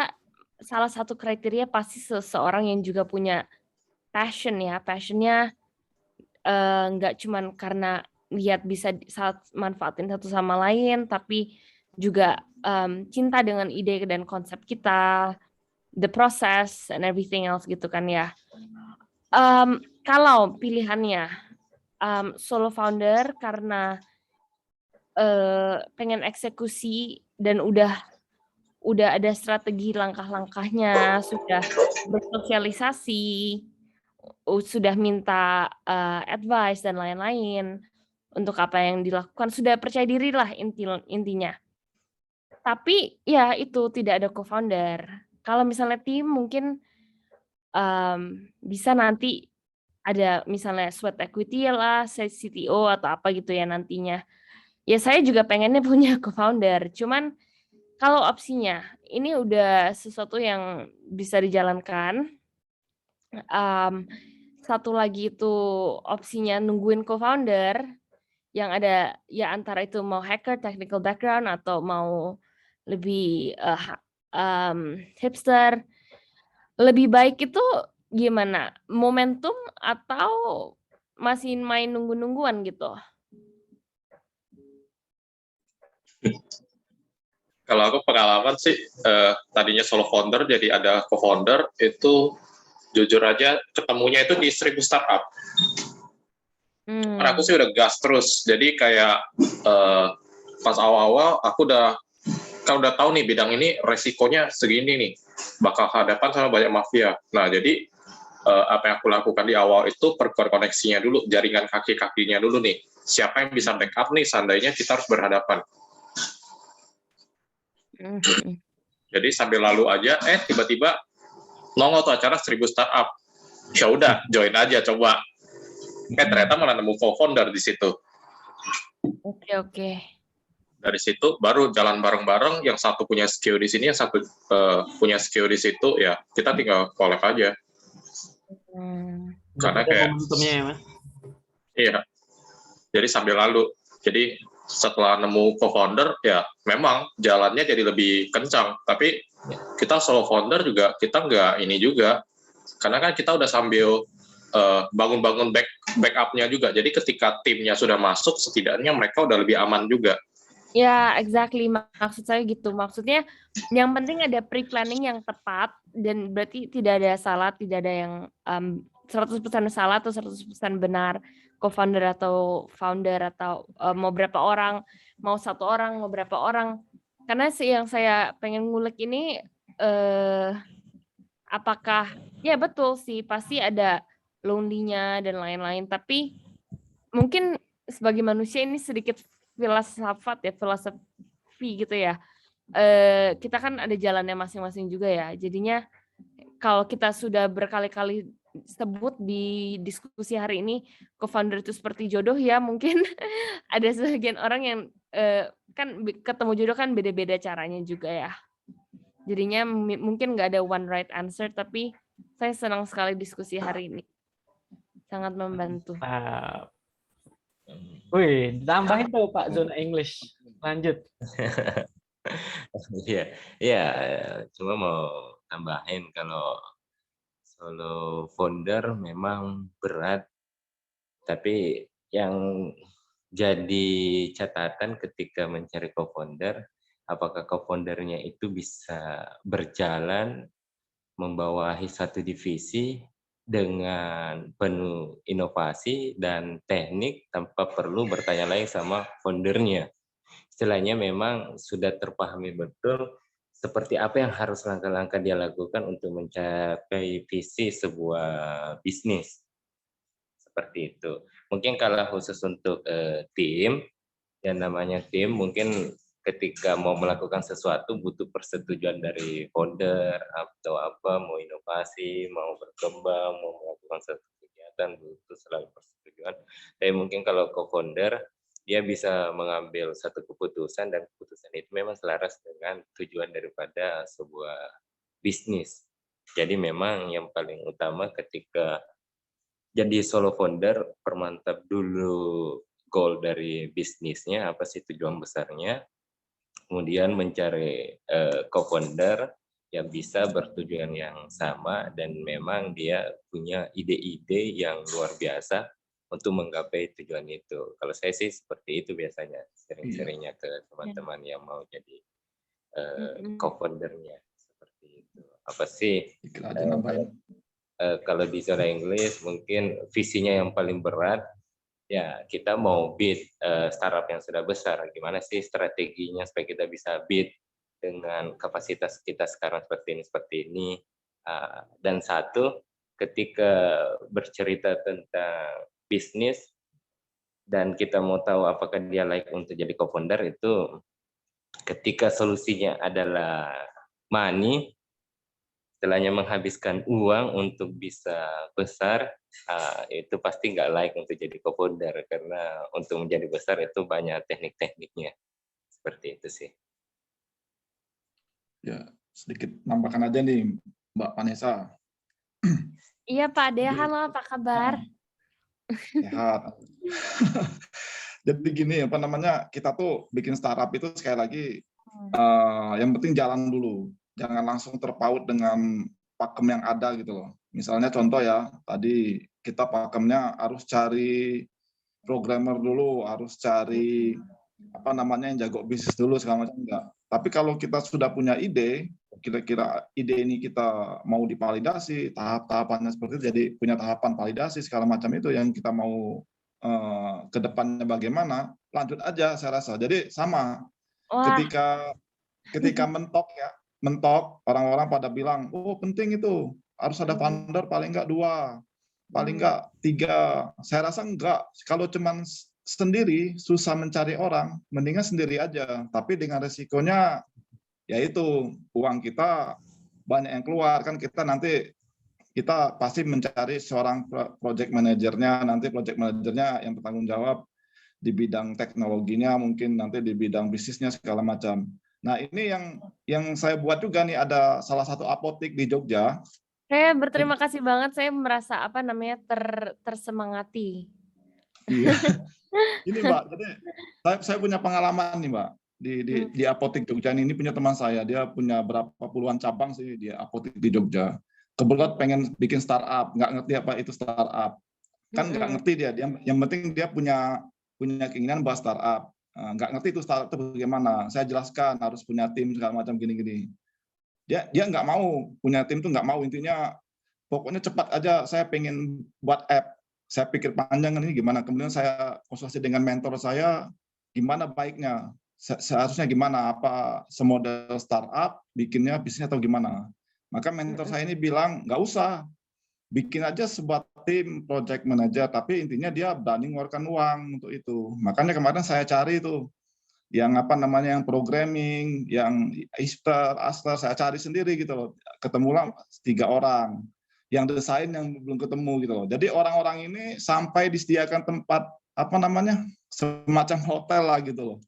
salah satu kriteria pasti seseorang yang juga punya passion ya, passionnya nggak cuman karena lihat bisa manfaatin satu sama lain, tapi juga cinta dengan ide dan konsep kita, the process and everything else gitu kan ya. Kalau pilihannya solo founder karena pengen eksekusi dan udah ada strategi langkah-langkahnya, sudah bersosialisasi, sudah minta advice dan lain-lain untuk apa yang dilakukan, sudah percaya diri lah intinya. Tapi ya itu tidak ada co-founder. Kalau misalnya tim mungkin bisa nanti ada misalnya sweat equity lah, CTO atau apa gitu ya nantinya. Ya saya juga pengennya punya co-founder, cuman kalau opsinya ini udah sesuatu yang bisa dijalankan. Satu lagi itu opsinya nungguin co-founder yang ada ya antara itu mau hacker, technical background atau mau lebih hipster. Lebih baik itu gimana? Momentum atau masih main nunggu-nungguan gitu? Kalau aku pengalaman sih, tadinya solo founder jadi ada co-founder, itu jujur aja ketemunya itu di 1000 startup. Karena aku sih udah gas terus, jadi kayak pas awal-awal aku udah tahu nih bidang ini resikonya segini nih, bakal hadapan sama banyak mafia. Nah jadi apa yang aku lakukan di awal itu perkuat koneksinya dulu, jaringan kaki-kakinya dulu nih. Siapa yang bisa backup nih, seandainya kita harus berhadapan. Jadi sambil lalu aja, tiba-tiba nongol tuh acara 1000 startup. Ya udah, join aja coba. ternyata malah nemu co-founder di situ. Oke. Dari situ baru jalan bareng-bareng, yang satu punya skill di sini, yang satu punya skill di situ, ya kita tinggal collab aja. Karena kayak momentumnya ya, Mas. iya, jadi sambil lalu. Jadi setelah nemu co-founder, ya memang jalannya jadi lebih kencang. Tapi kita solo founder juga, kita nggak ini juga. Karena kan kita udah sambil bangun-bangun backup-nya juga. Jadi ketika timnya sudah masuk, setidaknya mereka udah lebih aman juga. Ya, exactly. Maksud saya gitu. Maksudnya yang penting ada pre-planning yang tepat, dan berarti tidak ada salah, tidak ada yang 100% salah atau 100% benar, co-founder atau founder, atau mau berapa orang, mau satu orang, mau berapa orang. Karena yang saya pengen ngulik ini, apakah, ya betul sih, pasti ada lonely-nya dan lain-lain, tapi mungkin sebagai manusia ini sedikit filosofi gitu ya. Kita kan ada jalannya masing-masing juga ya. Jadinya kalau kita sudah berkali-kali sebut di diskusi hari ini, co-founder itu seperti jodoh, ya mungkin ada sebagian orang yang kan ketemu jodoh kan beda-beda caranya juga ya. Jadinya mungkin nggak ada one right answer, tapi saya senang sekali diskusi hari ini. Sangat membantu. Wih, tambahin tuh Pak zona English. Lanjut. Iya, cuma mau tambahin kalau solo founder memang berat, tapi yang jadi catatan ketika mencari co-founder, apakah co-foundernya itu bisa berjalan membawahi satu divisi dengan penuh inovasi dan teknik tanpa perlu bertanya lagi sama foundernya. Istilahnya memang sudah terpahami betul seperti apa yang harus langkah-langkah dia lakukan untuk mencapai visi sebuah bisnis. Seperti itu. Mungkin kalau khusus untuk tim, yang namanya tim mungkin ketika mau melakukan sesuatu butuh persetujuan dari founder atau apa, mau inovasi, mau berkembang, mau melakukan satu kegiatan butuh selalu persetujuan. Tapi mungkin kalau co-founder dia bisa mengambil satu keputusan dan keputusan itu memang selaras dengan tujuan daripada sebuah bisnis. Jadi memang yang paling utama ketika jadi solo founder, permantap dulu goal dari bisnisnya, apa sih tujuan besarnya, kemudian mencari co-founder yang bisa bertujuan yang sama dan memang dia punya ide-ide yang luar biasa untuk menggapai tujuan itu. Kalau saya sih seperti itu biasanya, sering-seringnya ke teman-teman yang mau jadi co-foundernya. Seperti itu. Apa sih? Kalau di zona Inggris mungkin visinya yang paling berat, ya kita mau beat startup yang sudah besar. Gimana sih strateginya supaya kita bisa beat dengan kapasitas kita sekarang seperti ini. Dan satu, ketika bercerita tentang bisnis dan kita mau tahu apakah dia layak untuk jadi co-founder, itu ketika solusinya adalah money, setelahnya menghabiskan uang untuk bisa besar, itu pasti nggak layak untuk jadi co-founder, karena untuk menjadi besar itu banyak teknik-tekniknya. Seperti itu sih. Ya, sedikit nambahkan aja nih Mbak Vanessa. Iya Pak Dea, halo, apa kabar? Sehat. Jadi gini, apa namanya, kita tuh bikin startup itu sekali lagi, yang penting jalan dulu. Jangan langsung terpaut dengan pakem yang ada gitu loh. Misalnya contoh ya, tadi kita pakemnya harus cari programmer dulu, harus cari apa namanya yang jago bisnis dulu segala macam, enggak. Tapi kalau kita sudah punya ide, kira-kira ide ini kita mau divalidasi, tahap-tahapannya seperti itu, jadi punya tahapan validasi segala macam itu yang kita mau ke depannya bagaimana, lanjut aja saya rasa. Jadi sama. Ketika mentok, orang-orang pada bilang, oh penting itu, harus ada founder paling enggak 2, paling enggak 3. Saya rasa enggak. Kalau cuman sendiri, susah mencari orang, mendingan sendiri aja. Tapi dengan resikonya, yaitu uang kita banyak yang keluar, kan kita nanti kita pasti mencari seorang project manajernya, nanti project manajernya yang bertanggung jawab di bidang teknologinya, mungkin nanti di bidang bisnisnya segala macam. Nah, ini yang saya buat juga nih, ada salah satu apotek di Jogja. Saya berterima kasih banget, saya merasa tersemangati. Iya. Ini Mbak, jadi saya punya pengalaman nih Mbak di apotek Jogja ini punya teman saya, dia punya berapa puluhan cabang sih di apotek di Jogja. Kebetulan pengen bikin startup, nggak ngerti apa itu startup, kan nggak ngerti dia. Yang penting dia punya keinginan buat startup, nggak ngerti itu startup itu bagaimana. Saya jelaskan harus punya tim segala macam gini-gini. Dia nggak mau punya tim tuh, nggak mau, intinya pokoknya cepat aja, saya pengen buat app. Saya pikir panjang ini gimana, kemudian saya konsultasi dengan mentor saya, gimana baiknya, seharusnya gimana, apa semodel startup, bikinnya bisnis atau gimana. Maka mentor saya ini bilang, nggak usah, bikin aja sebuah tim project manager, tapi intinya dia berani ngeluarkan uang untuk itu. Makanya kemarin saya cari itu, yang yang programming, yang Aster, saya cari sendiri gitu loh. Ketemulah 3 orang. Yang desain yang belum ketemu gitu loh. Jadi orang-orang ini sampai disediakan tempat semacam hotel lah gitu loh.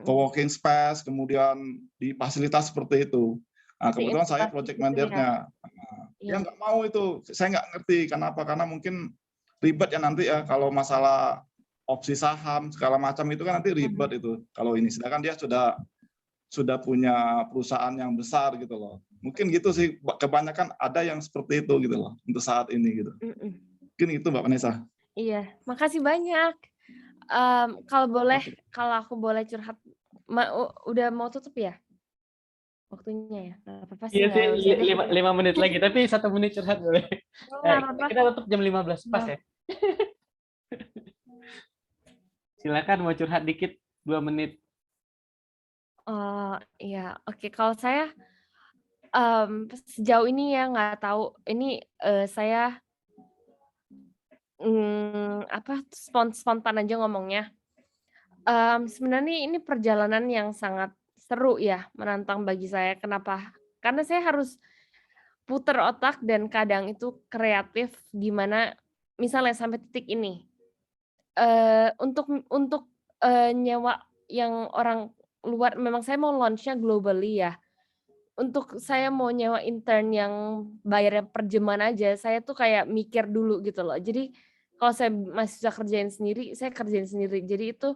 Co-working space, kemudian di fasilitas seperti itu. Nah, kebetulan saya project manajernya. Dia nggak mau itu, saya nggak ngerti kenapa, karena mungkin ribet ya nanti ya kalau masalah opsi saham segala macam itu kan nanti ribet itu kalau ini. Sedangkan dia sudah punya perusahaan yang besar gitu loh. Mungkin gitu sih, kebanyakan ada yang seperti itu gitu loh untuk saat ini gitu. Mungkin itu Mbak Vanessa. Iya, makasih banyak. Kalau aku boleh curhat, udah mau tutup ya? Waktunya ya, nggak apa-apa sih. Iya sih, 5 menit lagi, tapi 1 menit curhat boleh. Kita tutup jam 15 pas ya. Silakan mau curhat dikit, 2 menit. Iya, oke. Kalau saya sejauh ini ya nggak tahu. Ini saya spontan aja ngomongnya. Sebenarnya ini perjalanan yang sangat seru ya, menantang bagi saya. Kenapa? Karena saya harus puter otak dan kadang itu kreatif gimana, misalnya sampai titik ini. Untuk nyewa yang orang luar, memang saya mau launch-nya globally ya. Untuk saya mau nyewa intern yang bayarnya per jaman aja, saya tuh kayak mikir dulu gitu loh. Jadi kalau saya masih bisa kerjain sendiri, saya kerjain sendiri. Jadi itu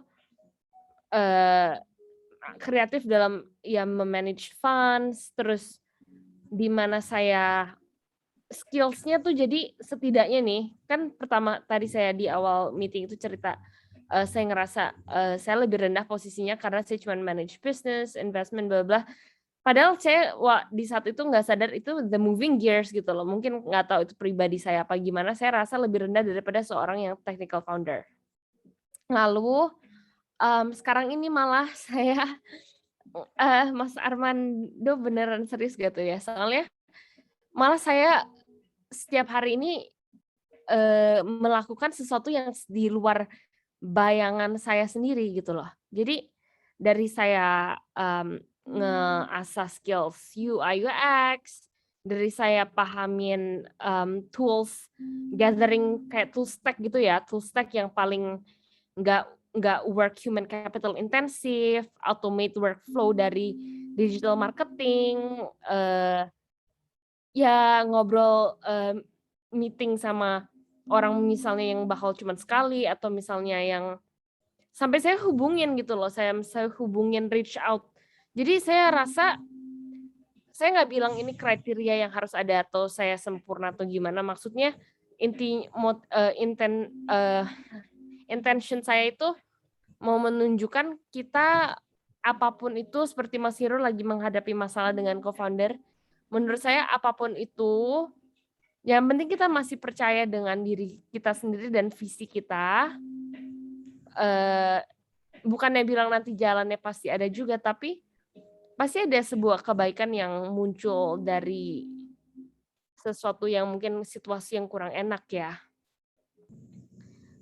kreatif dalam ya memanage funds, terus di mana saya skills-nya tuh, jadi setidaknya nih, kan pertama tadi saya di awal meeting itu cerita, saya ngerasa saya lebih rendah posisinya karena saya cuma manage business, investment, bla bla. Padahal saya di saat itu nggak sadar itu the moving gears gitu loh. Mungkin nggak tahu itu pribadi saya apa gimana, saya rasa lebih rendah daripada seorang yang technical founder. Lalu sekarang ini malah saya, Mas Armando beneran serius gitu ya, soalnya malah saya setiap hari ini melakukan sesuatu yang di luar bayangan saya sendiri gitu loh. Jadi dari saya nge-asah skills UI UX, dari saya pahamin tools, gathering kayak tool stack gitu ya, tool stack yang paling nggak work human capital intensif, automate workflow dari digital marketing, ya ngobrol meeting sama orang misalnya yang bakal cuma sekali, atau misalnya yang sampai saya hubungin gitu loh, saya hubungin reach out. Jadi saya rasa saya nggak bilang ini kriteria yang harus ada atau saya sempurna atau gimana, maksudnya intention saya itu mau menunjukkan kita apapun itu, seperti Mas Hiro lagi menghadapi masalah dengan co-founder, menurut saya apapun itu, yang penting kita masih percaya dengan diri kita sendiri dan visi kita. Bukannya bilang nanti jalannya pasti ada juga, tapi pasti ada sebuah kebaikan yang muncul dari sesuatu yang mungkin situasi yang kurang enak ya.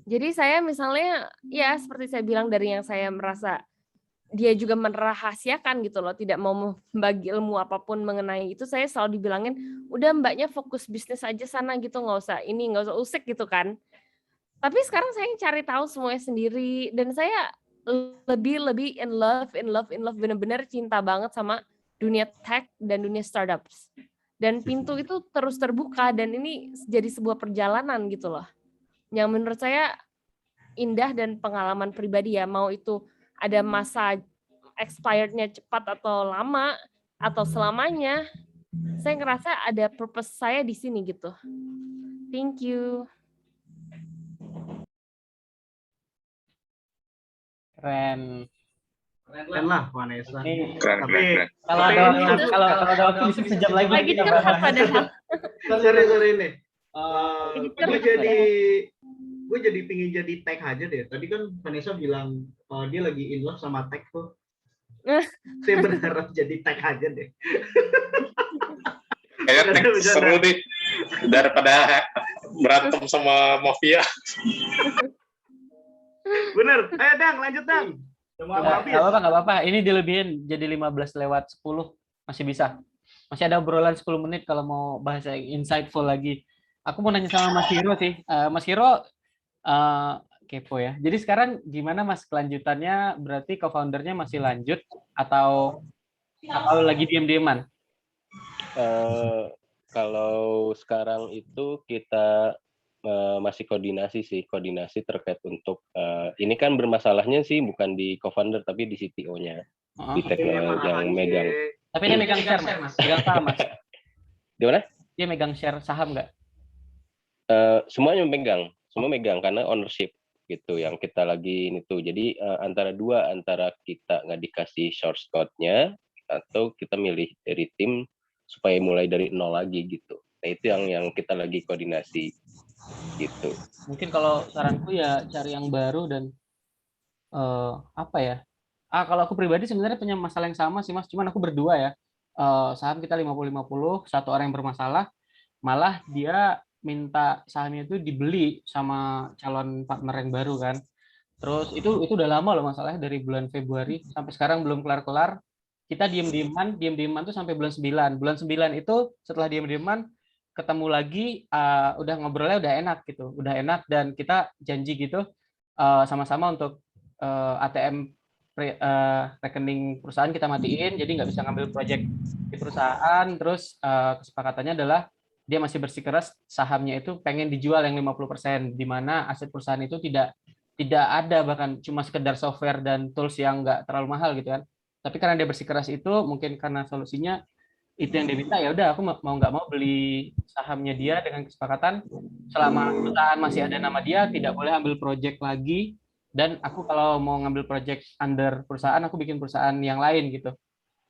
Jadi saya misalnya, ya seperti saya bilang, dari yang saya merasa dia juga merahasiakan gitu loh, tidak mau membagi ilmu apapun mengenai itu, saya selalu dibilangin, udah mbaknya fokus bisnis aja sana gitu, nggak usah usik gitu kan. Tapi sekarang saya cari tahu semuanya sendiri, dan saya lebih in love, bener-bener cinta banget sama dunia tech dan dunia startups. Dan pintu itu terus terbuka, dan ini jadi sebuah perjalanan gitu loh. Yang menurut saya indah dan pengalaman pribadi ya, mau itu ada masa expirednya cepat atau lama atau selamanya, saya ngerasa ada purpose saya di sini gitu. Thank you. Keren. Keren lah Vanessa. Ini Keren. kalau ada waktu bisa sejam lagi. Lagi curhat padahal. Sorry nih. Lagi Gue jadi pingin jadi tech aja deh. Tadi kan Vanessa bilang dia lagi in love sama tech tuh. Saya berharap jadi tech aja deh. Kayaknya tech seru nih daripada berantem sama mafia. Bener. Ayo Dang, lanjut Dang. Nggak apa-apa. Ini dilebihin jadi 15:10 masih bisa. Masih ada obrolan 10 menit kalau mau bahasa insightful lagi. Aku mau nanya sama Mas Hiro sih. Mas Hiro kepo ya. Jadi sekarang gimana Mas kelanjutannya? Berarti co-foundernya masih lanjut atau lagi diem-dieman? Kalau sekarang itu kita masih koordinasi terkait untuk ini kan bermasalahnya sih bukan di co-founder tapi di CTO-nya, di teknologi yang megang. Tapi dia megang share Mas, megang saham Mas. Gimana? Dia megang share saham nggak? Semuanya semua megang karena ownership gitu yang kita lagi itu. Jadi antara kita nggak dikasih source code-nya atau kita milih dari tim supaya mulai dari nol lagi gitu. Nah itu yang kita lagi koordinasi gitu. Mungkin kalau saranku ya cari yang baru dan apa ya? Kalau aku pribadi sebenarnya punya masalah yang sama sih Mas, cuman aku berdua ya. Saham kita 50-50, satu orang yang bermasalah, malah dia minta sahamnya itu dibeli sama calon partner yang baru kan. Terus itu udah lama loh masalahnya, dari bulan Februari sampai sekarang belum kelar-kelar. Kita diem-dieman tuh sampai bulan 9. Bulan 9 itu setelah diem-dieman ketemu lagi, udah ngobrolnya udah enak gitu. Udah enak dan kita janji gitu sama-sama untuk ATM rekening perusahaan kita matiin, jadi nggak bisa ngambil project di perusahaan. Terus kesepakatannya adalah dia masih bersikeras sahamnya itu pengen dijual yang 50%, di mana aset perusahaan itu tidak ada, bahkan cuma sekedar software dan tools yang nggak terlalu mahal gitu kan. Tapi karena dia bersikeras itu, mungkin karena solusinya itu yang dia minta, ya udah aku mau nggak mau beli sahamnya dia dengan kesepakatan selama perusahaan masih ada nama dia, tidak boleh ambil project lagi. Dan aku kalau mau ngambil project under perusahaan, aku bikin perusahaan yang lain gitu.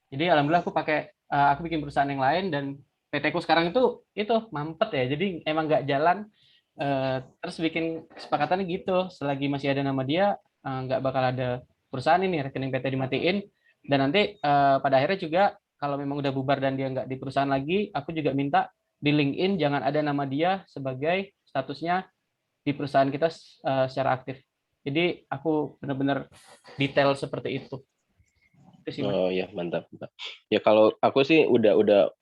Jadi alhamdulillah aku bikin perusahaan yang lain, dan PT ku sekarang itu mampet ya. Jadi emang nggak jalan. Terus bikin kesepakatannya gitu, selagi masih ada nama dia, nggak bakal ada perusahaan ini, rekening PT dimatiin. Dan nanti pada akhirnya juga kalau memang udah bubar dan dia nggak di perusahaan lagi, aku juga minta di LinkedIn jangan ada nama dia sebagai statusnya di perusahaan kita secara aktif. Jadi aku benar-benar detail seperti itu. Oh ya, mantap. Ya kalau aku sih udah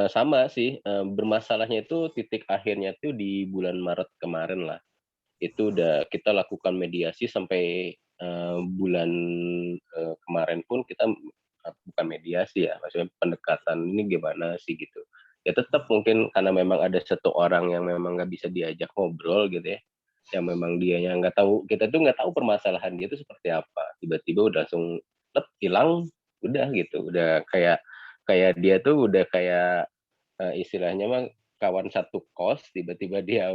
sama sih, bermasalahnya itu titik akhirnya tuh di bulan Maret kemarin lah. Itu udah kita lakukan mediasi sampai bulan kemarin pun kita bukan mediasi ya, maksudnya pendekatan ini gimana sih gitu. Ya tetap mungkin karena memang ada satu orang yang memang nggak bisa diajak ngobrol gitu ya, yang memang dianya nggak tahu, kita tuh nggak tahu permasalahan dia itu seperti apa. Tiba-tiba udah langsung hilang, udah gitu, udah kayak dia tuh udah kayak istilahnya mah kawan satu kos, tiba-tiba dia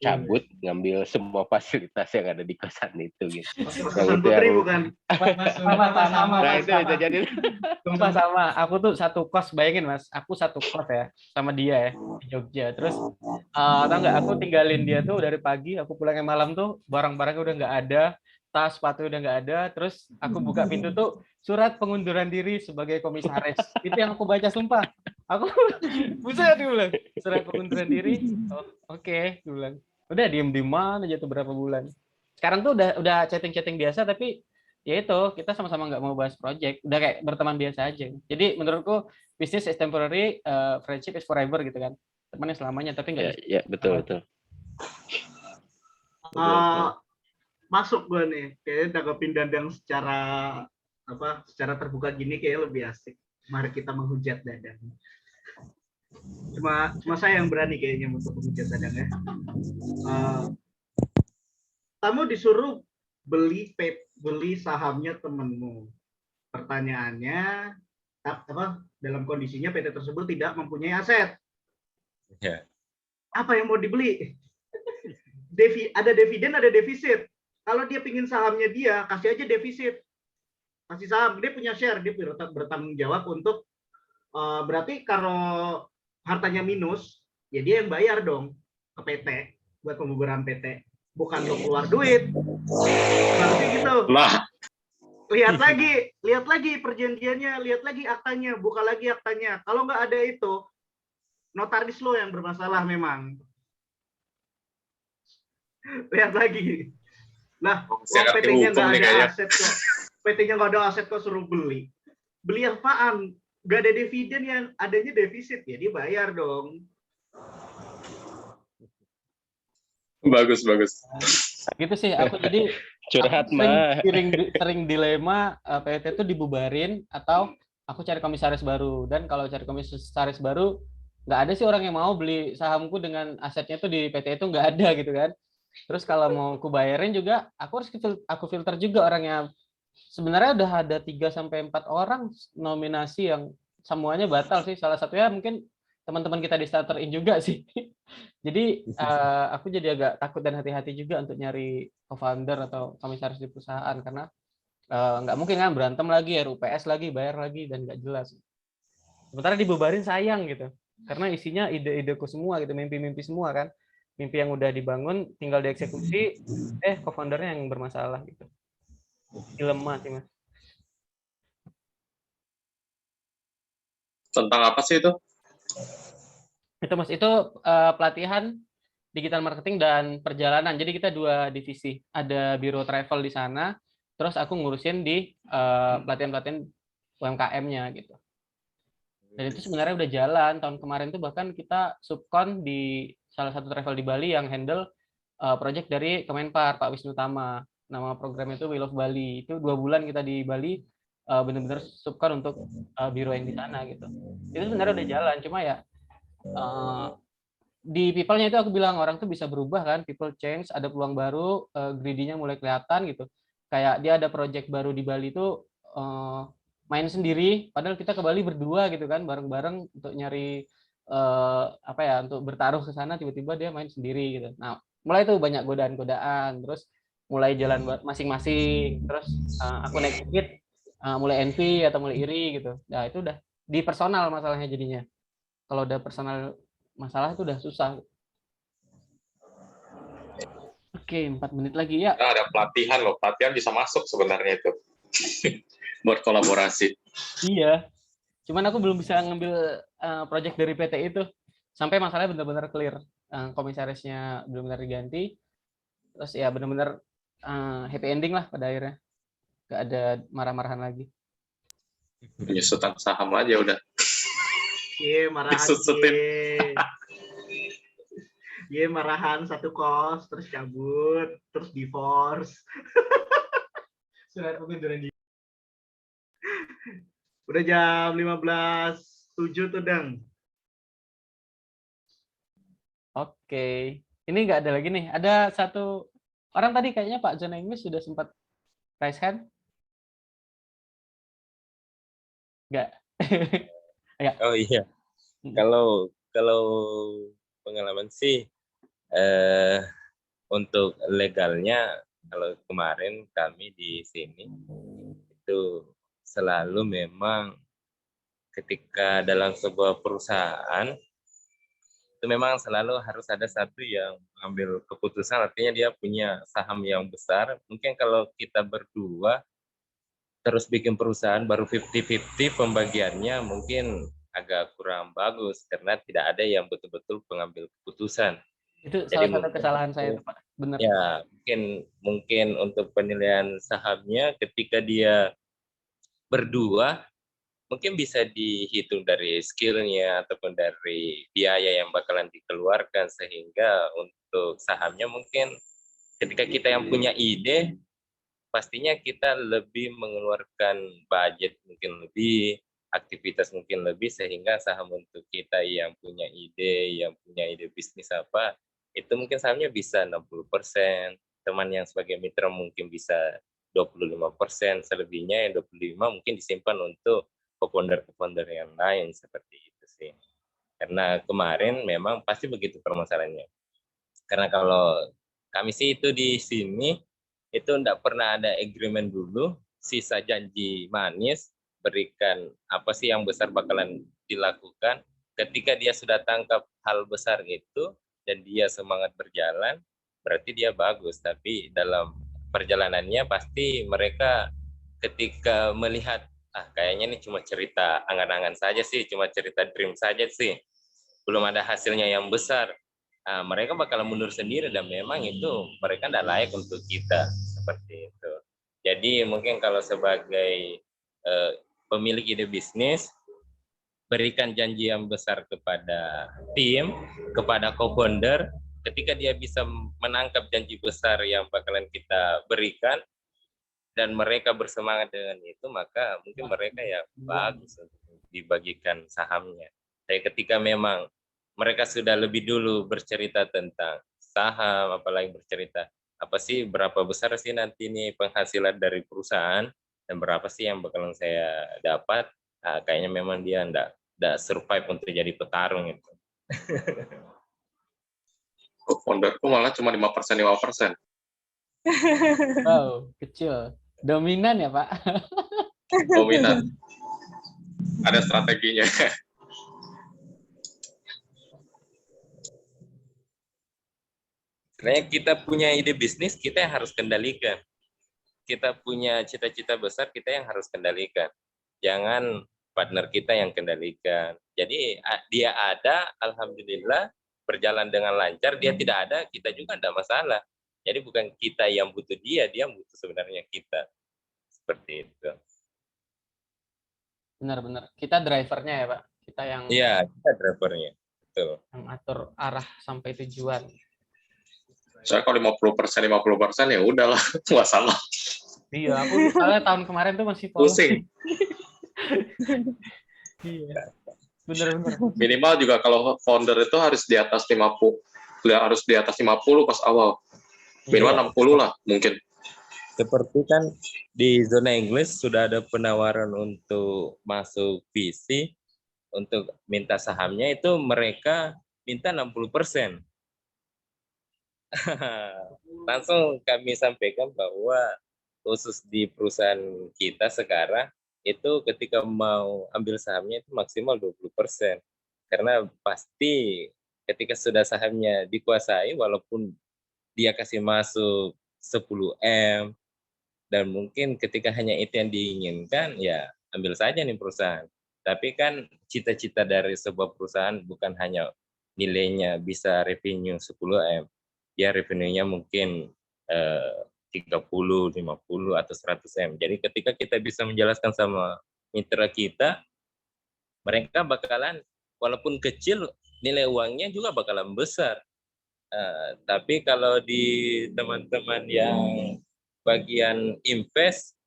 cabut ngambil semua fasilitas yang ada di kosan itu gitu. Kosan Putri bukan? Sama. Nah itu bisa jadi. Sumpah sama. Aku tuh satu kos, bayangin Mas. Aku satu kos ya sama dia ya di Jogja. Terus tau nggak, aku tinggalin dia tuh dari pagi, aku pulangnya malam tuh barang-barangnya udah nggak ada, tas sepatu udah nggak ada. Terus aku buka pintu tuh surat pengunduran diri sebagai komisaris. Itu yang aku baca, sumpah. Aku buset, dia bilang surat pengunduran diri. Oke, dia bilang. Udah diem-dieman aja tuh berapa bulan. Sekarang tuh udah chatting-chatting biasa, tapi ya itu kita sama-sama nggak mau bahas project, udah kayak berteman biasa aja. Jadi menurutku business is temporary, friendship is forever gitu kan, teman yang selamanya, tapi nggak Ya, betul. Masuk gue nih, kayaknya tanggapin Dadang secara terbuka gini kayak lebih asik. Mari kita menghujat Dadang. Cuma saya yang berani kayaknya untuk menghujat Dadang ya. Kamu disuruh beli sahamnya temenmu. Pertanyaannya, dalam kondisinya PT tersebut tidak mempunyai aset. Ya. Apa yang mau dibeli? Ada dividen, ada defisit. Kalau dia pingin sahamnya dia, kasih aja defisit. Kasih saham, dia punya share, dia bertanggung jawab untuk, berarti kalau hartanya minus, ya dia yang bayar dong ke PT, buat pembubaran PT. Bukan lo keluar duit. Berarti gitu. Nah, Lihat lagi perjanjiannya, lihat lagi aktanya, buka lagi aktanya. Kalau nggak ada itu, notaris lo yang bermasalah memang. Lihat lagi. Lah, PT-nya nggak ada aset kok. PT-nya nggak ada aset kok suruh beli. Beli apaan? Nggak ada dividen, yang adanya defisit, ya dia bayar dong. bagus. gitu sih aku. Jadi Curhat aku mah. sering dilema, PT itu dibubarin atau aku cari komisaris baru. Dan kalau cari komisaris baru, nggak ada sih orang yang mau beli sahamku dengan asetnya itu di PT itu, nggak ada gitu kan. Terus kalau mau aku bayarin juga, aku harus filter juga orangnya. Sebenarnya udah ada 3-4 orang nominasi yang semuanya batal sih. Salah satunya mungkin teman-teman kita di Starter In juga sih. Jadi aku jadi agak takut dan hati-hati juga untuk nyari co-founder atau komisaris di perusahaan, karena nggak mungkin kan berantem lagi, RUPS lagi, bayar lagi, dan nggak jelas. Sementara dibubarin sayang gitu, karena isinya ide-ideku semua gitu, mimpi-mimpi semua kan, mimpi yang udah dibangun tinggal dieksekusi, co-foundernya yang bermasalah gitu. Dilema sih Mas. Tentang apa sih itu? Itu Mas, itu pelatihan digital marketing dan perjalanan. Jadi kita 2 divisi, ada biro travel di sana, terus aku ngurusin di pelatihan-pelatihan UMKM-nya gitu. Dan itu sebenarnya udah jalan tahun kemarin tuh, bahkan kita subkon di salah satu travel di Bali yang handle project dari Kemenpar, Pak Wisnu Tama. Nama programnya itu Wheel of Bali. Itu 2 bulan kita di Bali benar-benar subkon untuk biro yang di sana gitu. Itu sebenarnya udah jalan, cuma ya di people-nya itu aku bilang orang tuh bisa berubah kan, people change, ada peluang baru, greedy-nya mulai kelihatan gitu. Kayak dia ada project baru di Bali itu main sendiri, padahal kita ke Bali berdua gitu kan, bareng-bareng untuk nyari untuk bertaruh ke sana, tiba-tiba dia main sendiri gitu. Nah, mulai tuh banyak godaan-godaan, terus mulai jalan masing-masing, terus aku naik bukit, mulai envy atau mulai iri gitu. Nah, itu udah di personal masalahnya jadinya. Kalau udah personal masalah itu udah susah. Oke, 4 menit lagi ya. Nah, ada pelatihan loh, pelatihan bisa masuk sebenarnya itu. Buat kolaborasi. Iya. Cuman aku belum bisa ngambil project dari PT itu sampai masalahnya benar-benar clear. Komisarisnya benar-benar diganti. Terus ya benar-benar happy ending lah pada akhirnya. Gak ada marah-marahan lagi. Penyusutan saham aja udah. Iya, marahan. Iya, marahan satu kos, terus cabut, terus divorce. Surat pengunduran diri. Udah jam 15.07 tuh, Dang. Oke. Ini nggak ada lagi nih. Ada satu orang tadi kayaknya Pak John English sudah sempat raise hand. Nggak. Ya. Oh iya. Kalau pengalaman sih untuk legalnya, kalau kemarin kami di sini itu selalu memang ketika dalam sebuah perusahaan itu memang selalu harus ada satu yang mengambil keputusan, artinya dia punya saham yang besar. Mungkin kalau kita berdua terus bikin perusahaan baru 50-50 pembagiannya mungkin agak kurang bagus karena tidak ada yang betul-betul pengambil keputusan. Itu Jadi salah satu kesalahan saya tuh, Pak. Benar. ya mungkin untuk penilaian sahamnya ketika dia berdua mungkin bisa dihitung dari skillnya ataupun dari biaya yang bakalan dikeluarkan, sehingga untuk sahamnya mungkin ketika kita yang punya ide pastinya kita lebih mengeluarkan budget mungkin lebih, aktivitas mungkin lebih, sehingga saham untuk kita yang punya ide bisnis apa, itu mungkin sahamnya bisa 60%, teman yang sebagai mitra mungkin bisa 25%, selebihnya yang 25 mungkin disimpan untuk co-founder yang lain, seperti itu sih. Karena kemarin memang pasti begitu permasalahannya. Karena kalau kami sih itu di sini itu enggak pernah ada agreement dulu, sisa janji manis, berikan apa sih yang besar bakalan dilakukan. Ketika dia sudah tangkap hal besar itu dan dia semangat berjalan, berarti dia bagus. Tapi dalam perjalanannya pasti mereka ketika melihat, kayaknya ini cuma cerita angan-angan saja sih, cuma cerita dream saja sih, belum ada hasilnya yang besar. Mereka bakal mundur sendiri dan memang itu mereka tidak layak untuk kita, seperti itu. Jadi mungkin kalau sebagai pemilik ide bisnis, berikan janji yang besar kepada tim, kepada co-founder, ketika dia bisa menangkap janji besar yang bakalan kita berikan dan mereka bersemangat dengan itu, maka mungkin mereka ya bagus untuk dibagikan sahamnya. Tapi ketika memang mereka sudah lebih dulu bercerita tentang saham, apalagi bercerita apa sih, berapa besar sih nanti nih penghasilan dari perusahaan dan berapa sih yang bakalan saya dapat, kayaknya memang dia enggak survive untuk jadi petarung itu. Founderku malah cuma 5%. Wow, kecil. Dominan ya, Pak? Dominan. Ada strateginya. Sebenarnya kita punya ide bisnis, kita yang harus kendalikan. Kita punya cita-cita besar, kita yang harus kendalikan. Jangan partner kita yang kendalikan. Jadi dia ada, alhamdulillah, berjalan dengan lancar. Dia tidak ada, kita juga tidak masalah. Jadi bukan kita yang butuh dia butuh sebenarnya kita. Seperti itu. Benar-benar. Kita drivernya ya, Pak? Kita yang... Iya, kita drivernya. Betul. Yang atur arah sampai tujuan. Saya kalau 50% ya udahlah, nggak salah. Iya, aku soalnya tahun kemarin tuh masih pusing. Iya, benar-benar. Minimal juga kalau founder itu harus di atas 50, harus di atas 50 pas awal. Minimal 60 lah mungkin. Seperti kan di zona Inggris sudah ada penawaran untuk masuk VC, untuk minta sahamnya itu mereka minta 60%. Langsung kami sampaikan bahwa khusus di perusahaan kita sekarang itu ketika mau ambil sahamnya itu maksimal 20%. Karena pasti ketika sudah sahamnya dikuasai, walaupun dia kasih masuk 10M, dan mungkin ketika hanya itu yang diinginkan, ya ambil saja nih perusahaan. Tapi kan cita-cita dari sebuah perusahaan bukan hanya nilainya bisa revenue 10M. Ya revenue-nya mungkin 30, 50, atau 100M. Jadi ketika kita bisa menjelaskan sama mitra kita, mereka bakalan, walaupun kecil, nilai uangnya juga bakalan besar. Tapi kalau di teman-teman yang bagian invest,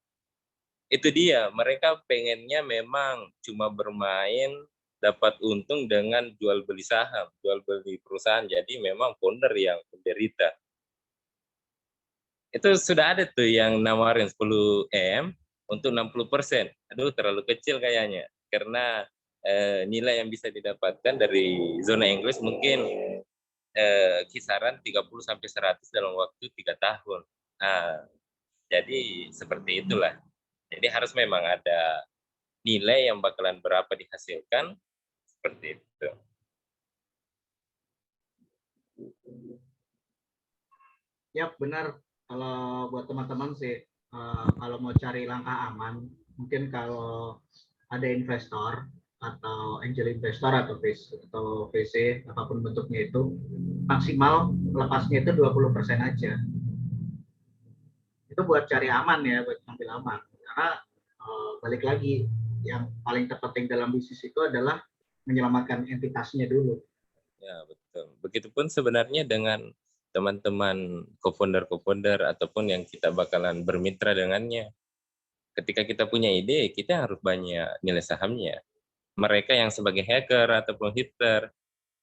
itu dia, mereka pengennya memang cuma bermain dapat untung dengan jual beli saham, jual beli perusahaan. Jadi memang founder yang menderita. Itu sudah ada tuh yang nawarin 10M untuk 60%. Aduh, terlalu kecil kayaknya. Karena nilai yang bisa didapatkan dari zona Inggris mungkin kisaran 30-100 dalam waktu 3 tahun. Jadi seperti itulah. Jadi harus memang ada nilai yang bakalan berapa dihasilkan, seperti itu. Ya benar, kalau buat teman-teman sih, kalau mau cari langkah aman, mungkin kalau ada investor, atau angel investor atau VC apapun bentuknya itu maksimal lepasnya itu 20% aja. Itu buat cari aman ya, buat ambil aman. Karena balik lagi yang paling terpenting dalam bisnis itu adalah menyelamatkan entitasnya dulu. Ya, betul. Begitupun sebenarnya dengan teman-teman co-founder ataupun yang kita bakalan bermitra dengannya. Ketika kita punya ide, kita harus banyak nilai sahamnya. Mereka yang sebagai hacker ataupun hitter,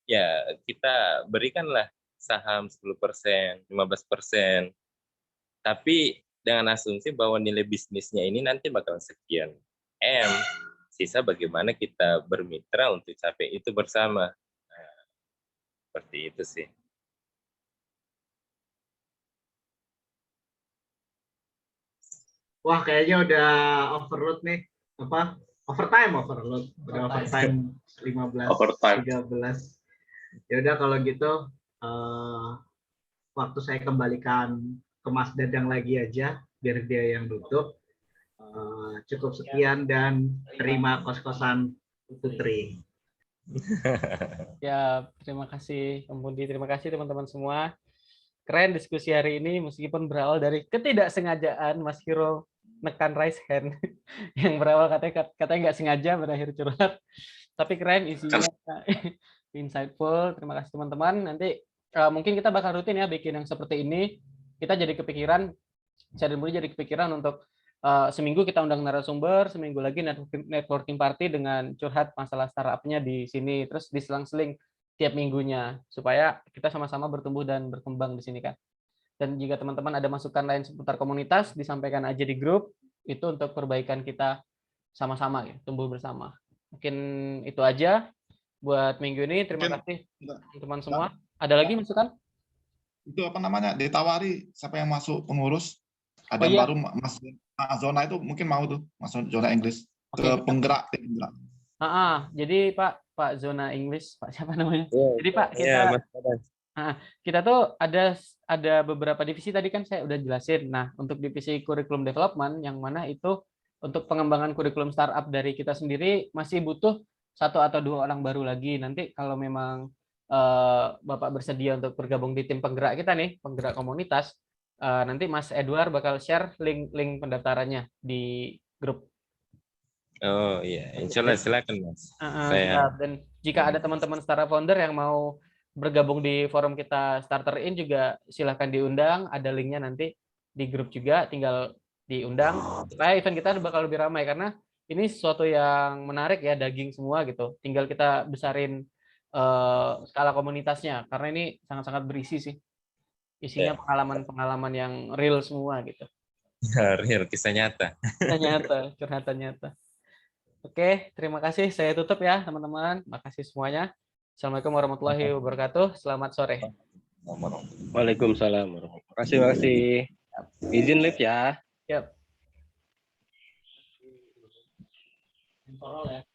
ya kita berikanlah saham 10%, 15%. Tapi dengan asumsi bahwa nilai bisnisnya ini nanti bakal sekian M, sisa bagaimana kita bermitra untuk capai itu bersama. Nah, seperti itu sih. Wah, kayaknya udah overload nih. Apa? Overtime. Udah overtime 15, Overtime. 13. Ya udah kalau gitu waktu saya kembalikan ke Mas Dadang lagi aja biar dia yang tutup. Cukup sekian dan terima kos-kosan Putri. Ya, terima kasih Om Budi, terima kasih teman-teman semua. Keren diskusi hari ini meskipun berawal dari ketidaksengajaan Mas Hiro nekan raise hand yang berawal katanya nggak sengaja berakhir curhat. Tapi keren isinya, insightful. Terima kasih teman-teman. Nanti mungkin kita bakal rutin ya bikin yang seperti ini. Kita jadi kepikiran, saya dan Budi jadi kepikiran untuk seminggu kita undang narasumber, seminggu lagi networking party dengan curhat masalah startup-nya di sini, terus diselang-seling tiap minggunya supaya kita sama-sama bertumbuh dan berkembang di sini kan. Dan jika teman-teman ada masukan lain seputar komunitas, disampaikan aja di grup itu untuk perbaikan kita sama-sama ya, tumbuh bersama. Mungkin itu aja buat minggu ini. Terima kasih teman-teman semua. Ada lagi masukan? Itu apa namanya? Ditawari siapa yang masuk pengurus? Ada yang baru masuk zona itu mungkin mau tuh masuk zona Inggris ke penggerak. Jadi Pak zona Inggris, Pak siapa namanya? Jadi Pak kita tuh ada beberapa divisi tadi kan saya udah jelasin. Nah, untuk divisi curriculum development yang mana itu untuk pengembangan kurikulum startup dari kita sendiri masih butuh 1 atau 2 orang baru lagi. Nanti kalau memang Bapak bersedia untuk bergabung di tim penggerak kita nih, penggerak komunitas, nanti Mas Edward bakal share link pendaftarannya di grup. Oh iya, insya Allah silakan Mas. Dan jika ada teman-teman startup founder yang mau bergabung di forum kita Starter In juga silahkan diundang, ada linknya nanti di grup juga, tinggal diundang. Supaya event kita bakal lebih ramai karena ini sesuatu yang menarik ya, daging semua gitu. Tinggal kita besarin skala komunitasnya karena ini sangat-sangat berisi sih. Isinya pengalaman-pengalaman yang real semua gitu. Real, kisah nyata. Kisah nyata, curhatan nyata. Oke, terima kasih. Saya tutup ya, teman-teman. Makasih semuanya. Assalamualaikum warahmatullahi wabarakatuh. Selamat sore. Waalaikumsalam. Makasih. Izin live ya. Yap. Ya.